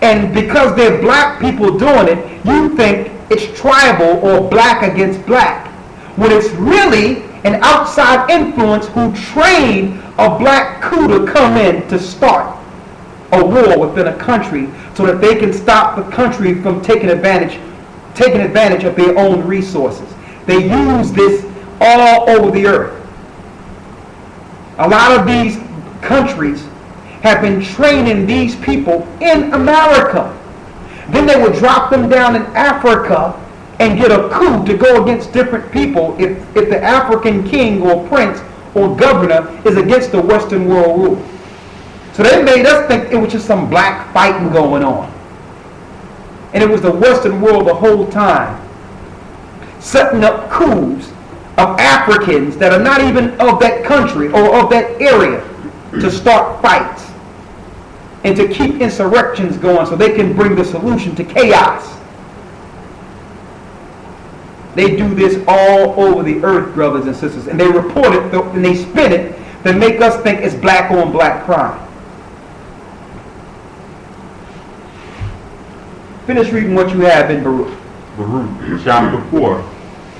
And because they're black people doing it, you think it's tribal or black against black, when it's really an outside influence who trained a black coup to come in to start a war within a country so that they can stop the country from taking advantage of their own resources. They use this all over the earth. A lot of these countries have been training these people in America. Then they would drop them down in Africa and get a coup to go against different people if the African king or prince or governor is against the Western world rule. So they made us think it was just some black fighting going on. And it was the Western world the whole time, setting up coups of Africans that are not even of that country or of that area to start fights and to keep insurrections going so they can bring the solution to chaos. They do this all over the earth, brothers and sisters, and they report it and they spin it to make us think it's black on black crime. Finish reading what you have in Baruch. Baruch chapter 4,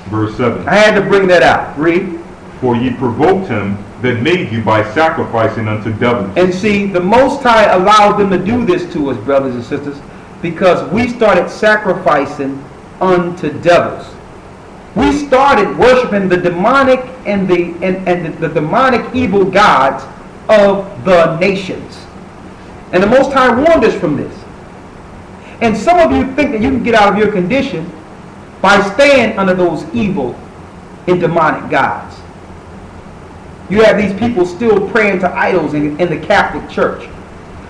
verse 7. I had to bring that out. Read. For ye provoked him that made you by sacrificing unto devils. And see, the Most High allowed them to do this to us, brothers and sisters, because we started sacrificing unto devils. We started worshiping the demonic and the demonic evil gods of the nations. And the Most High warned us from this. And some of you think that you can get out of your condition by staying under those evil and demonic gods. You have these people still praying to idols in the Catholic Church,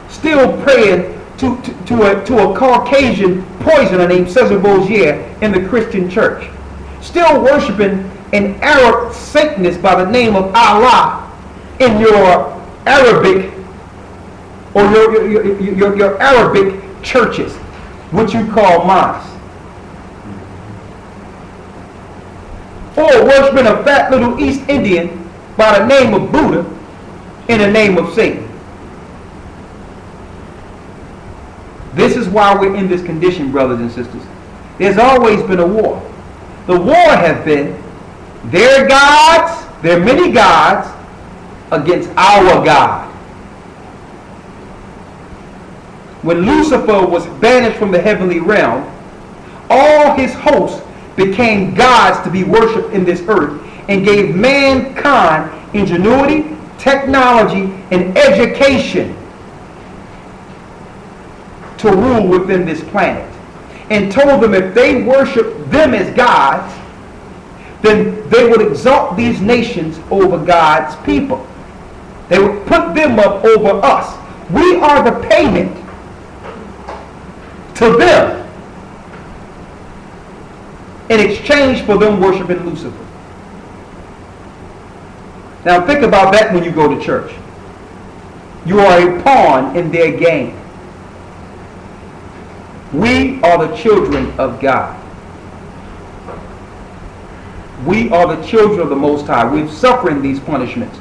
still praying to a Caucasian poisoner named Cesar Borgia in the Christian Church, still worshiping an Arab Satanist by the name of Allah in your Arabic or your Arabic churches, which you call mosques. Or worshiping a fat little East Indian by the name of Buddha in the name of Satan. This is why we're in this condition, brothers and sisters. There's always been a war. The war has been their gods, their many gods, against our God. When Lucifer was banished from the heavenly realm, all his hosts became gods to be worshipped in this earth and gave mankind ingenuity, technology, and education to rule within this planet. And told them if they worship them as gods, then they would exalt these nations over God's people. They would put them up over us. We are the payment to them in exchange for them worshiping Lucifer. Now think about that when you go to church. You are a pawn in their game. We are the children of God. We are the children of the Most High. We're suffering these punishments.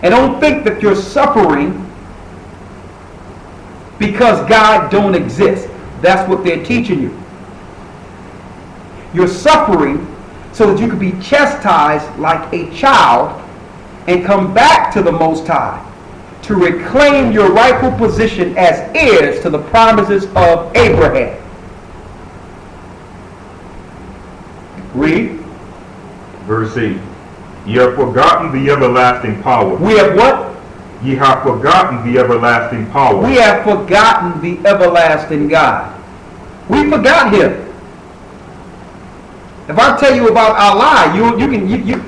And don't think that you're suffering because God don't exist. That's what they're teaching you. You're suffering so that you can be chastised like a child and come back to the Most High to reclaim your rightful position as heirs to the promises of Abraham. Read. Verse 8. Ye have forgotten the everlasting power. We have what? Ye have forgotten the everlasting power. We have forgotten the everlasting God. We forgot Him. If I tell you about Allah, you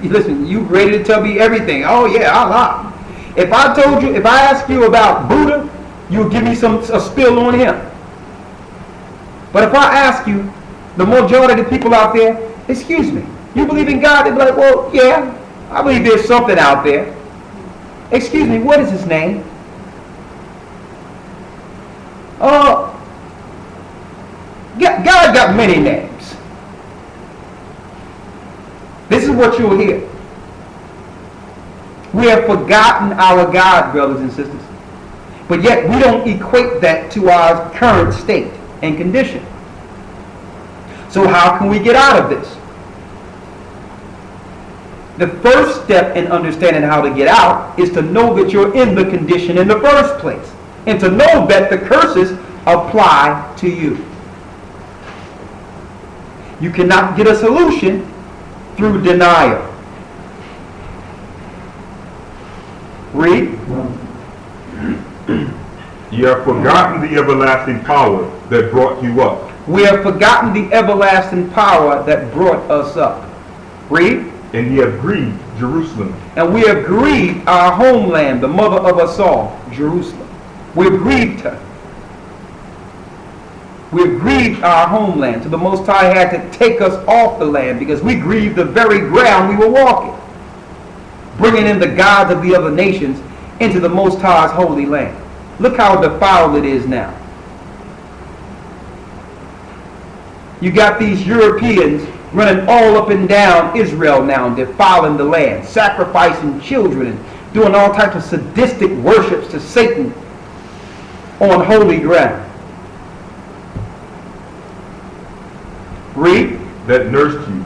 listen. You ready to tell me everything? Oh yeah, Allah. If I ask you about Buddha, you'll give me a spill on him. But if I ask you, the majority of the people out there, excuse me, you believe in God? They'll be like, well, yeah, I believe there's something out there. Excuse me, what is his name? God got many names. This is what you'll hear. We have forgotten our God, brothers and sisters. But yet we don't equate that to our current state and condition. So how can we get out of this? The first step in understanding how to get out is to know that you're in the condition in the first place. And to know that the curses apply to you. You cannot get a solution through denial. Read. Ye have forgotten the everlasting power that brought you up. We have forgotten the everlasting power that brought us up. Read. And ye have grieved Jerusalem. And we have grieved our homeland, the mother of us all, Jerusalem. We've grieved her. We've grieved our homeland. So the Most High had to take us off the land because we grieved the very ground we were walking, bringing in the gods of the other nations into the Most High's holy land. Look how defiled it is now. You got these Europeans running all up and down Israel now and defiling the land, sacrificing children and doing all types of sadistic worships to Satan on holy ground. Read. That nursed you.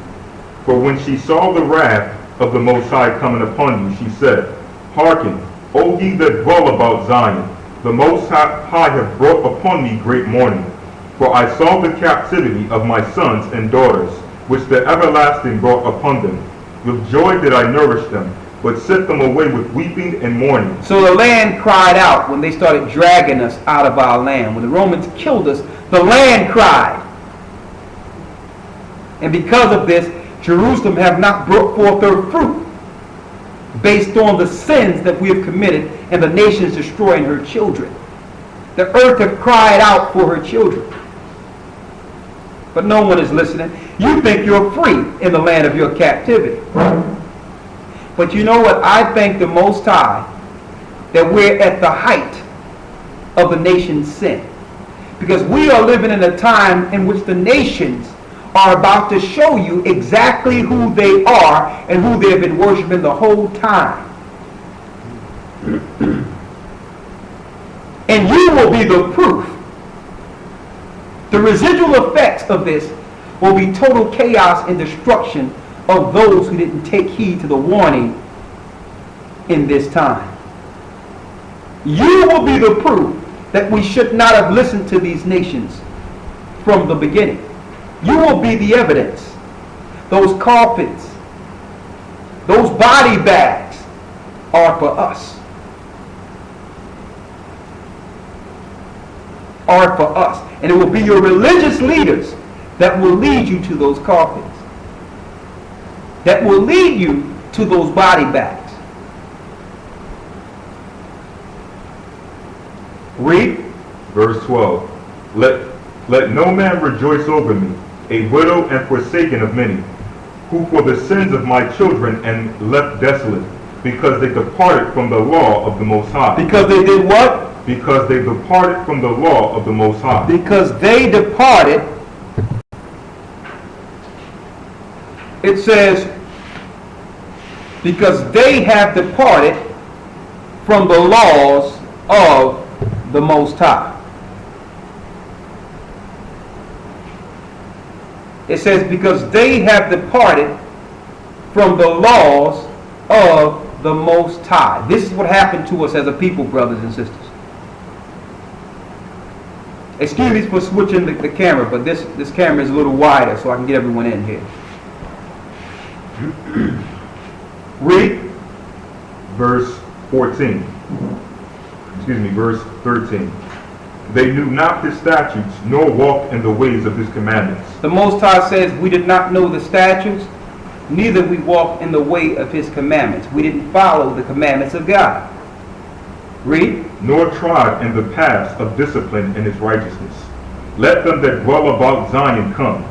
For when she saw the wrath of the Most High coming upon you, she said, Hearken, O ye that dwell about Zion, the Most High hath brought upon me great mourning. For I saw the captivity of my sons and daughters, which the everlasting brought upon them. With joy did I nourish them, but sent them away with weeping and mourning. So the land cried out when they started dragging us out of our land. When the Romans killed us, the land cried. And because of this, Jerusalem have not brought forth her fruit based on the sins that we have committed and the nations destroying her children. The earth have cried out for her children. But no one is listening. You think you're free in the land of your captivity. But you know what? I thank the Most High that we're at the height of the nation's sin. Because we are living in a time in which the nations are about to show you exactly who they are and who they've been worshiping the whole time. And you will be the proof. The residual effects of this will be total chaos and destruction of those who didn't take heed to the warning in this time. You will be the proof that we should not have listened to these nations from the beginning. You will be the evidence. Those coffins, those body bags are for us. Are for us. And it will be your religious leaders that will lead you to those coffins. That will lead you to those body bags. Read. Verse 12. Let no man rejoice over me, a widow and forsaken of many, who for the sins of my children and left desolate, because they departed from the law of the Most High. Because they did what? Because they departed from the law of the Most High. Because they departed. It says, because they have departed from the laws of the Most High. It says, because they have departed from the laws of the Most High. This is what happened to us as a people, brothers and sisters. Excuse me for switching the camera, but this camera is a little wider so I can get everyone in here. Read. Verse 14. Excuse me, verse 13. They knew not his statutes, nor walked in the ways of his commandments. The Most High says we did not know the statutes, neither we walked in the way of his commandments. We didn't follow the commandments of God. Read. Nor trod in the paths of discipline and his righteousness. Let them that dwell about Zion come.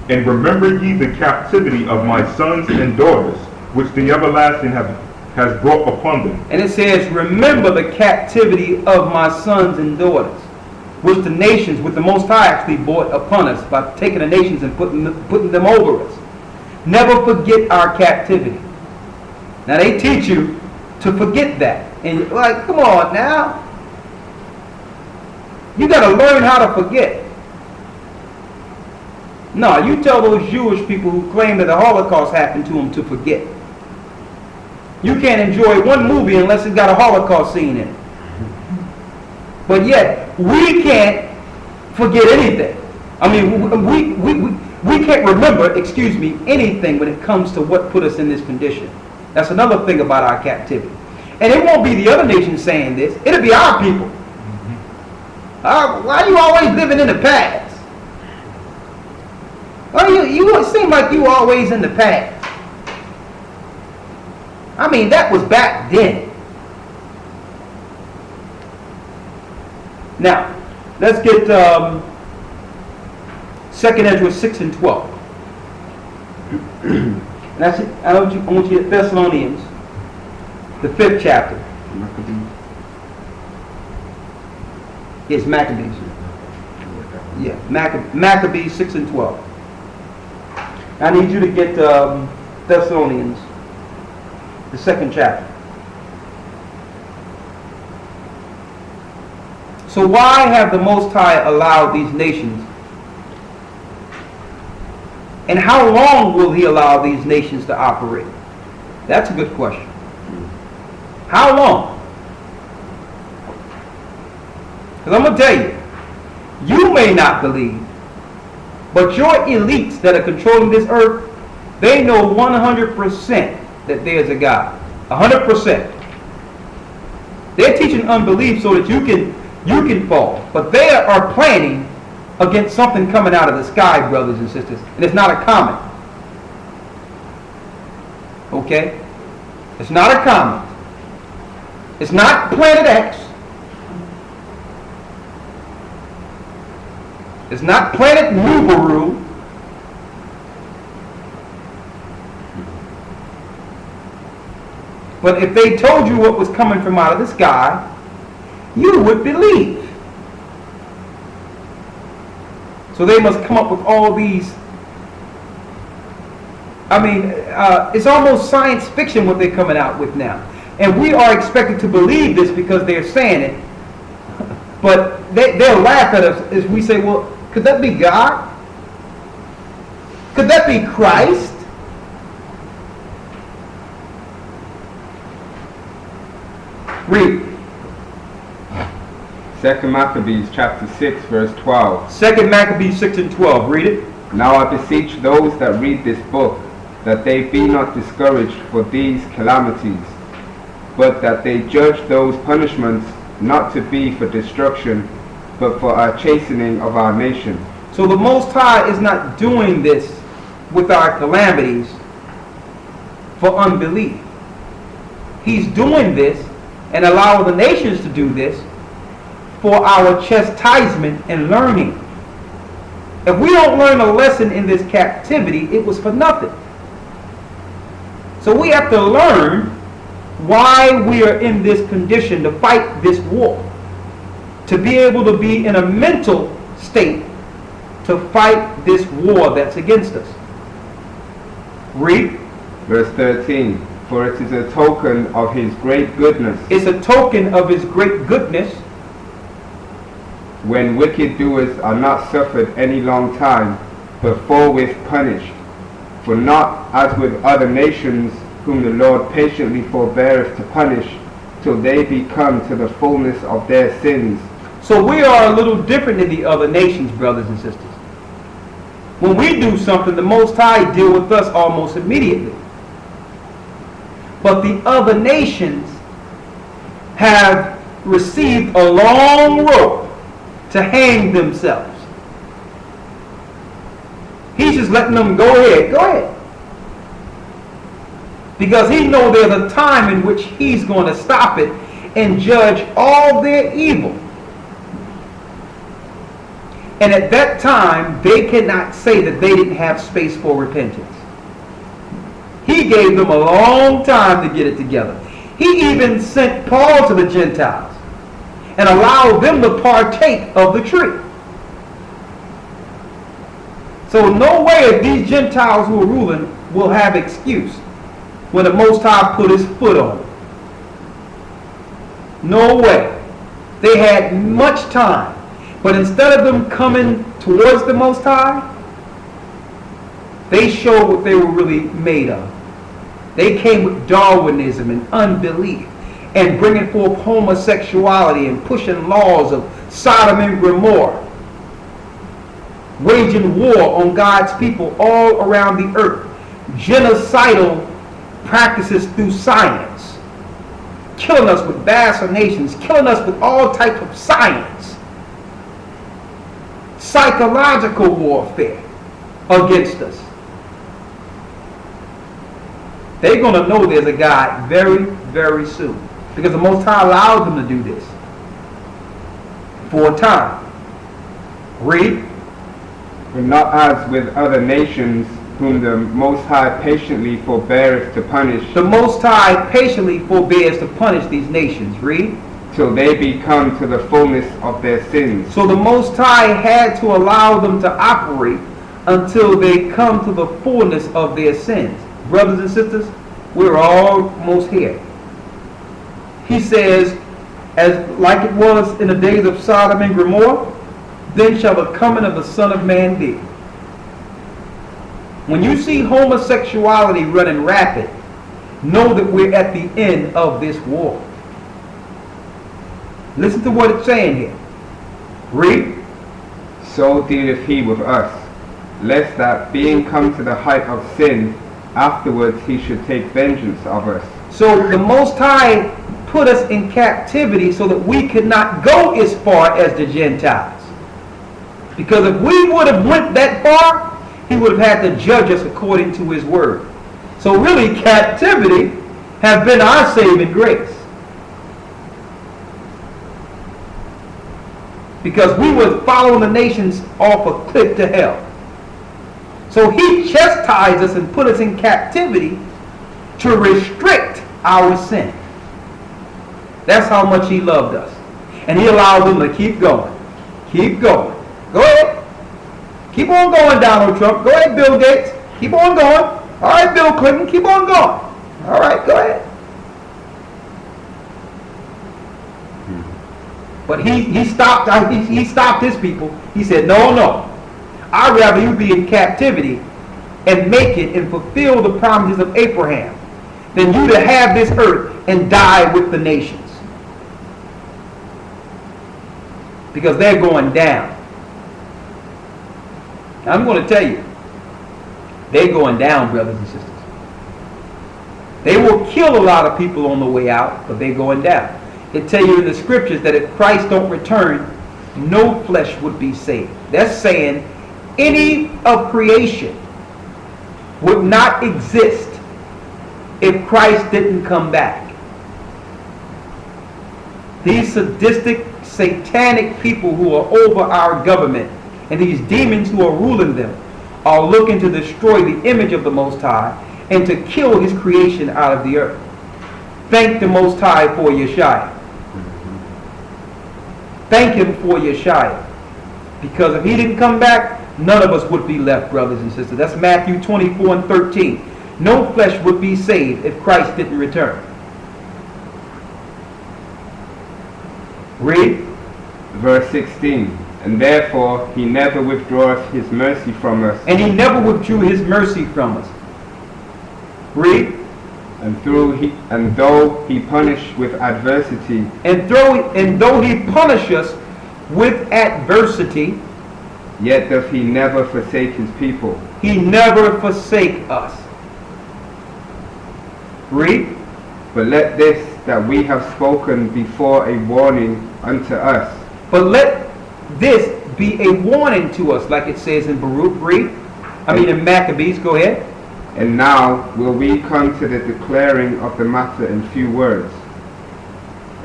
And remember ye the captivity of my sons and daughters, which the everlasting has brought upon them. And it says, remember the captivity of my sons and daughters, which the nations, with the Most High actually brought upon us by taking the nations and putting them over us. Never forget our captivity. Now they teach you to forget that. And you're like, come on now. You got to learn how to forget. No, you tell those Jewish people who claim that the Holocaust happened to them to forget. You can't enjoy one movie unless it's got a Holocaust scene in it. But yet, we can't forget anything. I mean, we can't remember, excuse me, anything when it comes to what put us in this condition. That's another thing about our captivity. And it won't be the other nations saying this. It'll be our people. Why are you always living in the past? Well, you seem like you always in the past. I mean, that was back then. Now, let's get 2nd Ezra 6 and 12. That's it. I want you at Thessalonians, the 5th chapter. Yes, Maccabees. Yeah, Maccabees 6 and 12. I need you to get Thessalonians, the 2nd chapter. So why have the Most High allowed these nations? And how long will he allow these nations to operate? That's a good question. How long? Because I'm going to tell you, you may not believe, but your elites that are controlling this earth, they know 100% that there's a God. 100%. They're teaching unbelief so that you can fall. But they are planning against something coming out of the sky, brothers and sisters. And it's not a comet. Okay? It's not a comet. It's not Planet X. It's not Planet Nubaru. But if they told you what was coming from out of the sky, you would believe. So they must come up with all these. I mean, it's almost science fiction what they're coming out with now. And we are expected to believe this because they're saying it. But they'll laugh at us as we say, well, could that be God? Could that be Christ? Read. 2nd Maccabees chapter 6 verse 12. 2nd Maccabees 6 and 12. Read it. Now I beseech those that read this book, that they be not discouraged for these calamities, but that they judge those punishments not to be for destruction, but for our chastening of our nation. So the Most High is not doing this with our calamities for unbelief. He's doing this and allowing the nations to do this for our chastisement and learning. If we don't learn a lesson in this captivity, it was for nothing. So we have to learn why we are in this condition to fight this war. to be able to be in a mental state to fight this war that's against us. Read. Verse 13. For it is a token of his great goodness, It's a token of his great goodness, when wicked doers are not suffered any long time, but forthwith punished. For not as with other nations, whom the Lord patiently forbeareth to punish, till they be come to the fullness of their sins. So we are a little different than the other nations, brothers and sisters. When we do something, the Most High deal with us almost immediately. But the other nations have received a long rope to hang themselves. He's just letting them go ahead. Because he knows there's a time in which he's going to stop it and judge all their evil. And at that time, they cannot say that they didn't have space for repentance. He gave them a long time to get it together. He even sent Paul to the Gentiles and allowed them to partake of the tree. So no way these Gentiles who are ruling will have excuse when the Most High put his foot on them. No way. They had much time. But instead of them coming towards the Most High, they showed what they were really made of. They came with Darwinism and unbelief and bringing forth homosexuality and pushing laws of Sodom and Gomorrah, waging war on God's people all around the earth, genocidal practices through science, killing us with vaccinations, killing us with all types of science, psychological warfare against us. They're going to know there's a God very, very soon, because the Most High allowed them to do this for a time. Read. For not as with other nations, whom the Most High patiently forbeareth to punish, The Most High patiently forbears to punish these nations. Read. till they be come to the fullness of their sins. So the Most High had to allow them to operate until they come to the fullness of their sins. Brothers and sisters, we're almost here. He says, as like it was in the days of Sodom and Gomorrah, then shall the coming of the Son of Man be. When you see homosexuality running rapid, know that we're at the end of this war. Listen to what it's saying here. Read. So dealeth he with us, lest that being come to the height of sin, afterwards he should take vengeance of us. So the Most High put us in captivity so that we could not go as far as the Gentiles. Because if we would have went that far, he would have had to judge us according to his word. So really, captivity has been our saving grace. Because we were following the nations off a cliff to hell. So he chastised us and put us in captivity to restrict our sin. That's how much he loved us. And he allowed them to keep going. Keep going. Go ahead. Keep on going, Donald Trump. Go ahead, Bill Gates. Keep on going. All right, Bill Clinton. Keep on going. All right, go ahead. But he stopped his people. He said, no. I'd rather you be in captivity and make it and fulfill the promises of Abraham than you to have this earth and die with the nations. Because they're going down. Now, I'm going to tell you, they're going down, brothers and sisters. They will kill a lot of people on the way out, but they're going down. It tell you in the scriptures that if Christ don't return, no flesh would be saved. That's saying any of creation would not exist if Christ didn't come back. These sadistic, satanic people who are over our government and these demons who are ruling them are looking to destroy the image of the Most High and to kill his creation out of the earth. Thank the Most High for Yeshua. thank him for Yeshua. Because if he didn't come back, none of us would be left, brothers and sisters. That's Matthew 24 and 13. No flesh would be saved if Christ didn't return. Read. Verse 16. And therefore he never withdraweth his mercy from us. And he never withdrew his mercy from us. Read. And though he punish with adversity, And though he punish us with adversity, yet doth he never forsake his people. he never forsake us. Read. But let this that we have spoken before a warning unto us, But let this be a warning to us, like it says in Baruch. Read. In Maccabees. Go ahead. and now will we come to the declaring of the matter in few words.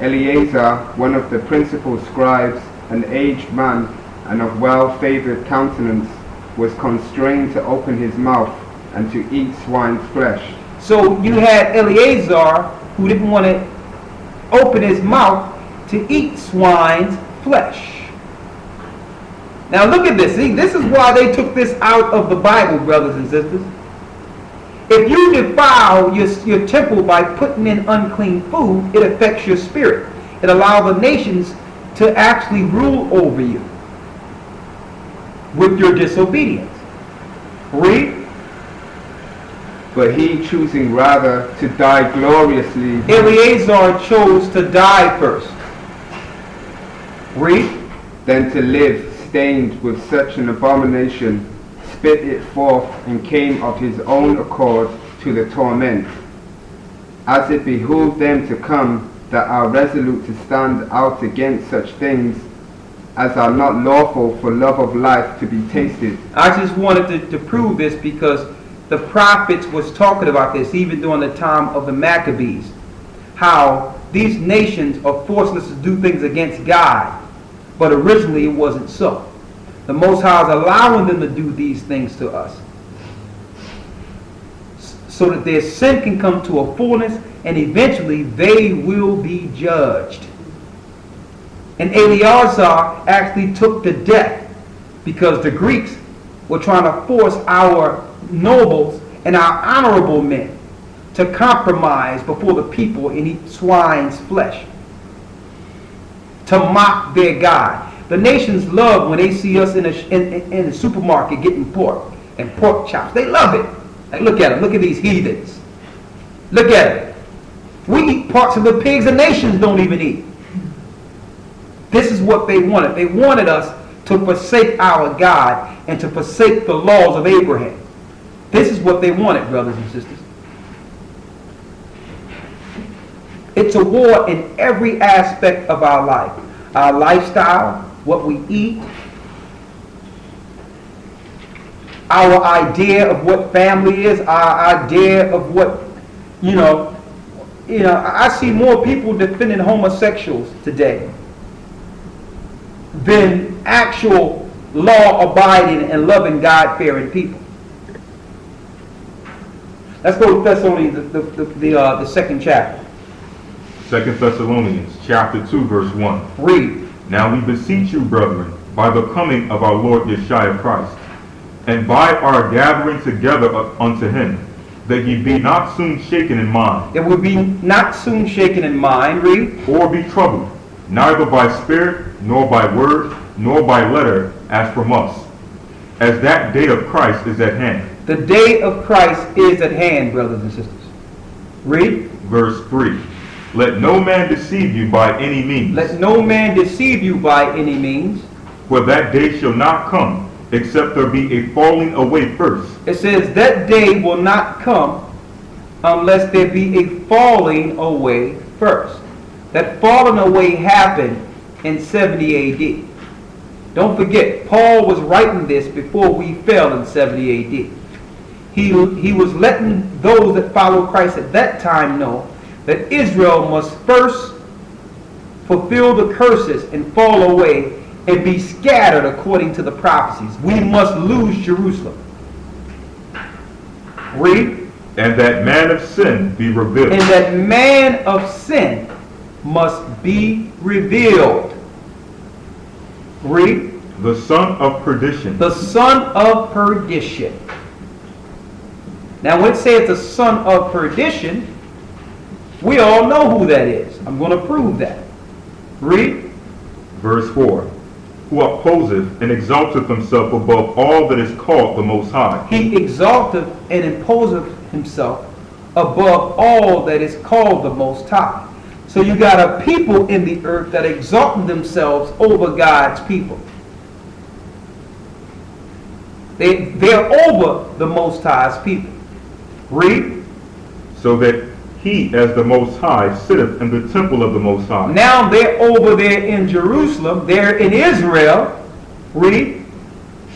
Eleazar, one of the principal scribes, an aged man and of well-favored countenance, was constrained to open his mouth and to eat swine's flesh. So you had Eleazar who didn't want to open his mouth to eat swine's flesh. Now look at this. See, this is why they took this out of the Bible, brothers and sisters. If you defile your temple by putting in unclean food, it affects your spirit. It allows the nations to actually rule over you with your disobedience. Read. But he, choosing rather to die gloriously, Eleazar chose to die first. Read. than to live stained with such an abomination, spit it forth, and came of his own accord to the torment. As it behooved them to come that are resolute to stand out against such things as are not lawful for love of life to be tasted. I just wanted to prove this because the prophets was talking about this even during the time of the Maccabees. How these nations are forcing us to do things against God, but originally it wasn't so. The Most High is allowing them to do these things to us so that their sin can come to a fullness and eventually they will be judged. And Eleazar actually took to death because the Greeks were trying to force our nobles and our honorable men to compromise before the people and eat swine's flesh, to mock their God. The nations love when they see us in the supermarket getting pork and pork chops. They love it. Like, look at them. Look at these heathens. Look at it. We eat parts of the pigs the nations don't even eat. This is what they wanted. They wanted us to forsake our God and to forsake the laws of Abraham. This is what they wanted, brothers and sisters. It's a war in every aspect of our life. Our lifestyle, what we eat, our idea of what family is, our idea of what, I see more people defending homosexuals today than actual law-abiding and loving God-fearing people. Let's go to Thessalonians, the second chapter. 2 Thessalonians chapter 2 verse 1. Read. Now we beseech you, brethren, by the coming of our Lord Yeshua Christ, and by our gathering together unto him, that ye be not soon shaken in mind. It will be not soon shaken in mind. Read. Or be troubled, neither by spirit, nor by word, nor by letter, as from us, as that day of Christ is at hand. The day of Christ is at hand, brothers and sisters. Read. Verse 3. Let no man deceive you by any means. Let no man deceive you by any means. For that day shall not come, except there be a falling away first. It says that day will not come unless there be a falling away first. That falling away happened in 70 AD. Don't forget, Paul was writing this before we fell in 70 AD. He was letting those that follow Christ at that time know that Israel must first fulfill the curses and fall away and be scattered according to the prophecies. We must lose Jerusalem. Read. And that man of sin be revealed. And that man of sin must be revealed. Read. The son of perdition. The son of perdition. Now when it says the son of perdition, we all know who that is. I'm going to prove that. Read. Verse 4. Who opposeth and exalteth himself above all that is called the Most High. He exalteth and imposeth himself above all that is called the Most High. So you got a people in the earth that exalt themselves over God's people. They're over the Most High's people. Read. So that he, as the Most High, sitteth in the temple of the Most High. Now they're over there in Jerusalem. They're in Israel. Read.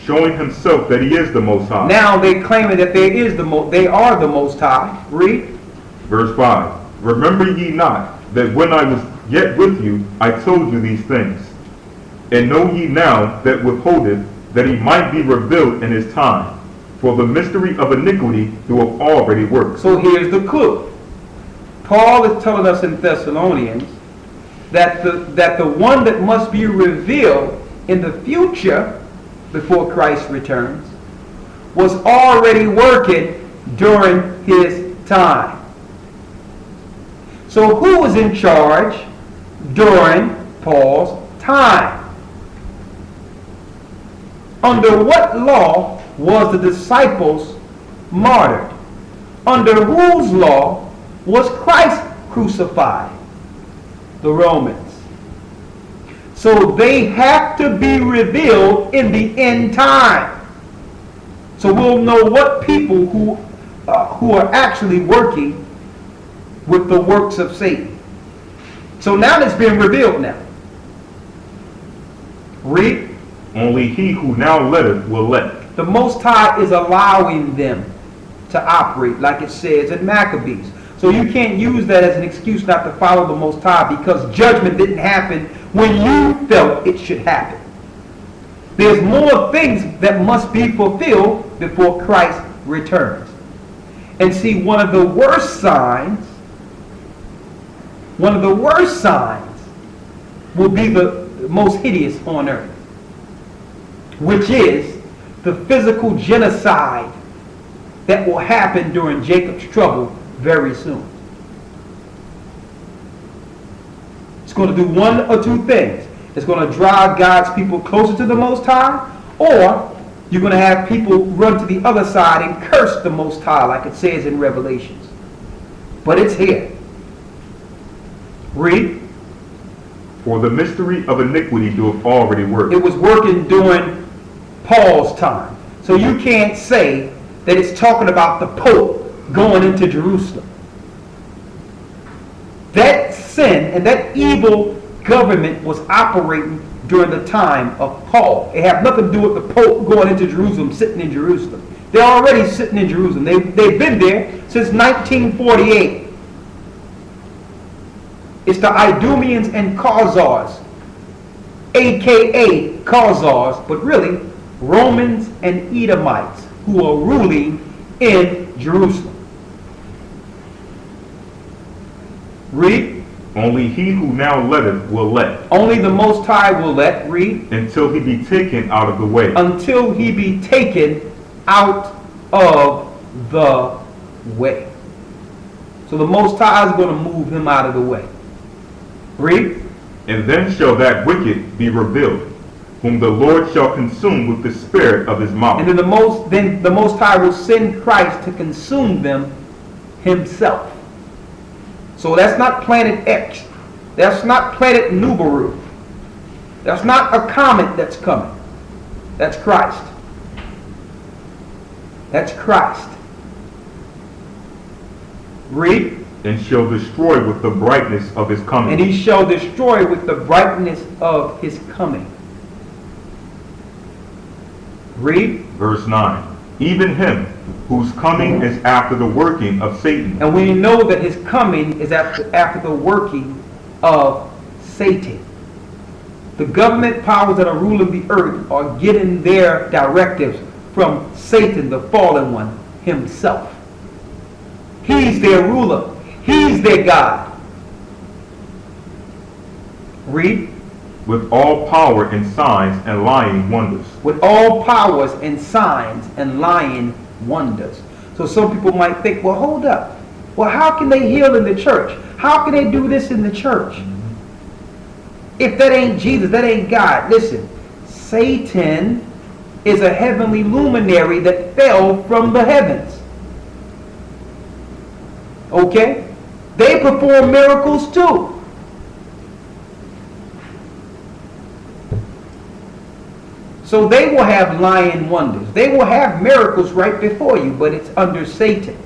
Showing himself that he is the Most High. Now they claiming that they are the Most High. Read. Verse 5. Remember ye not that when I was yet with you, I told you these things. And know ye now that withholdeth, that he might be revealed in his time. For the mystery of iniquity doeth already work. So here's the clue. Paul is telling us in Thessalonians that the one that must be revealed in the future before Christ returns was already working during his time. So who was in charge during Paul's time? Under what law was the disciples martyred? Under whose law was Christ crucified? The Romans. So they have to be revealed in the end time. So we'll know what people who are actually working with the works of Satan. So now it's been revealed now. Read. Only he who now letteth will let. The Most High is allowing them to operate, like it says in Maccabees. So you can't use that as an excuse not to follow the Most High, because judgment didn't happen when you felt it should happen. There's more things that must be fulfilled before Christ returns. And see, one of the worst signs will be the most hideous on earth, which is the physical genocide that will happen during Jacob's trouble very soon. It's going to do one or two things. It's going to drive God's people closer to the Most High, or you're going to have people run to the other side and curse the Most High, like it says in Revelations. But it's here. Read. For the mystery of iniquity doeth already work. It was working during Paul's time. So you can't say that it's talking about the Pope going into Jerusalem. That sin and that evil government was operating during the time of Paul. It had nothing to do with the Pope going into Jerusalem, sitting in Jerusalem. They're already sitting in Jerusalem. They've been there since 1948. It's the Idumeans and Khazars, a.k.a. Khazars, but really Romans and Edomites who are ruling in Jerusalem. Read. Only he who now letteth will let. Only the Most High will let. Read. Until he be taken out of the way. Until he be taken out of the way. So the Most High is going to move him out of the way. Read. And then shall that wicked be revealed, whom the Lord shall consume with the spirit of his mouth. And then the Most High will send Christ to consume them himself. So that's not planet X. That's not planet Nubaru. That's not a comet that's coming. That's Christ. That's Christ. Read. And shall destroy with the brightness of his coming. And he shall destroy with the brightness of his coming. Read. Verse 9. Even him whose coming is after the working of Satan. And we know that his coming is after the working of Satan. The government powers that are ruling the earth are getting their directives from Satan, the fallen one, himself. He's their ruler. He's their God. Read. with all power and signs and lying wonders. With all powers and signs and lying wonders. So some people might think, well, hold up. Well, how can they heal in the church? How can they do this in the church? If that ain't Jesus, that ain't God. Listen, Satan is a heavenly luminary that fell from the heavens. Okay? They perform miracles too. So they will have lying wonders. They will have miracles right before you, but it's under Satan.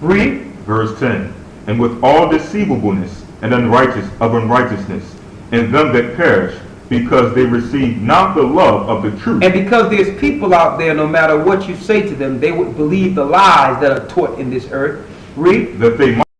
Read. Verse 10. And with all deceivableness and unrighteousness in them that perish, because they receive not the love of the truth. And because there's people out there, no matter what you say to them, they would believe the lies that are taught in this earth. Read. That they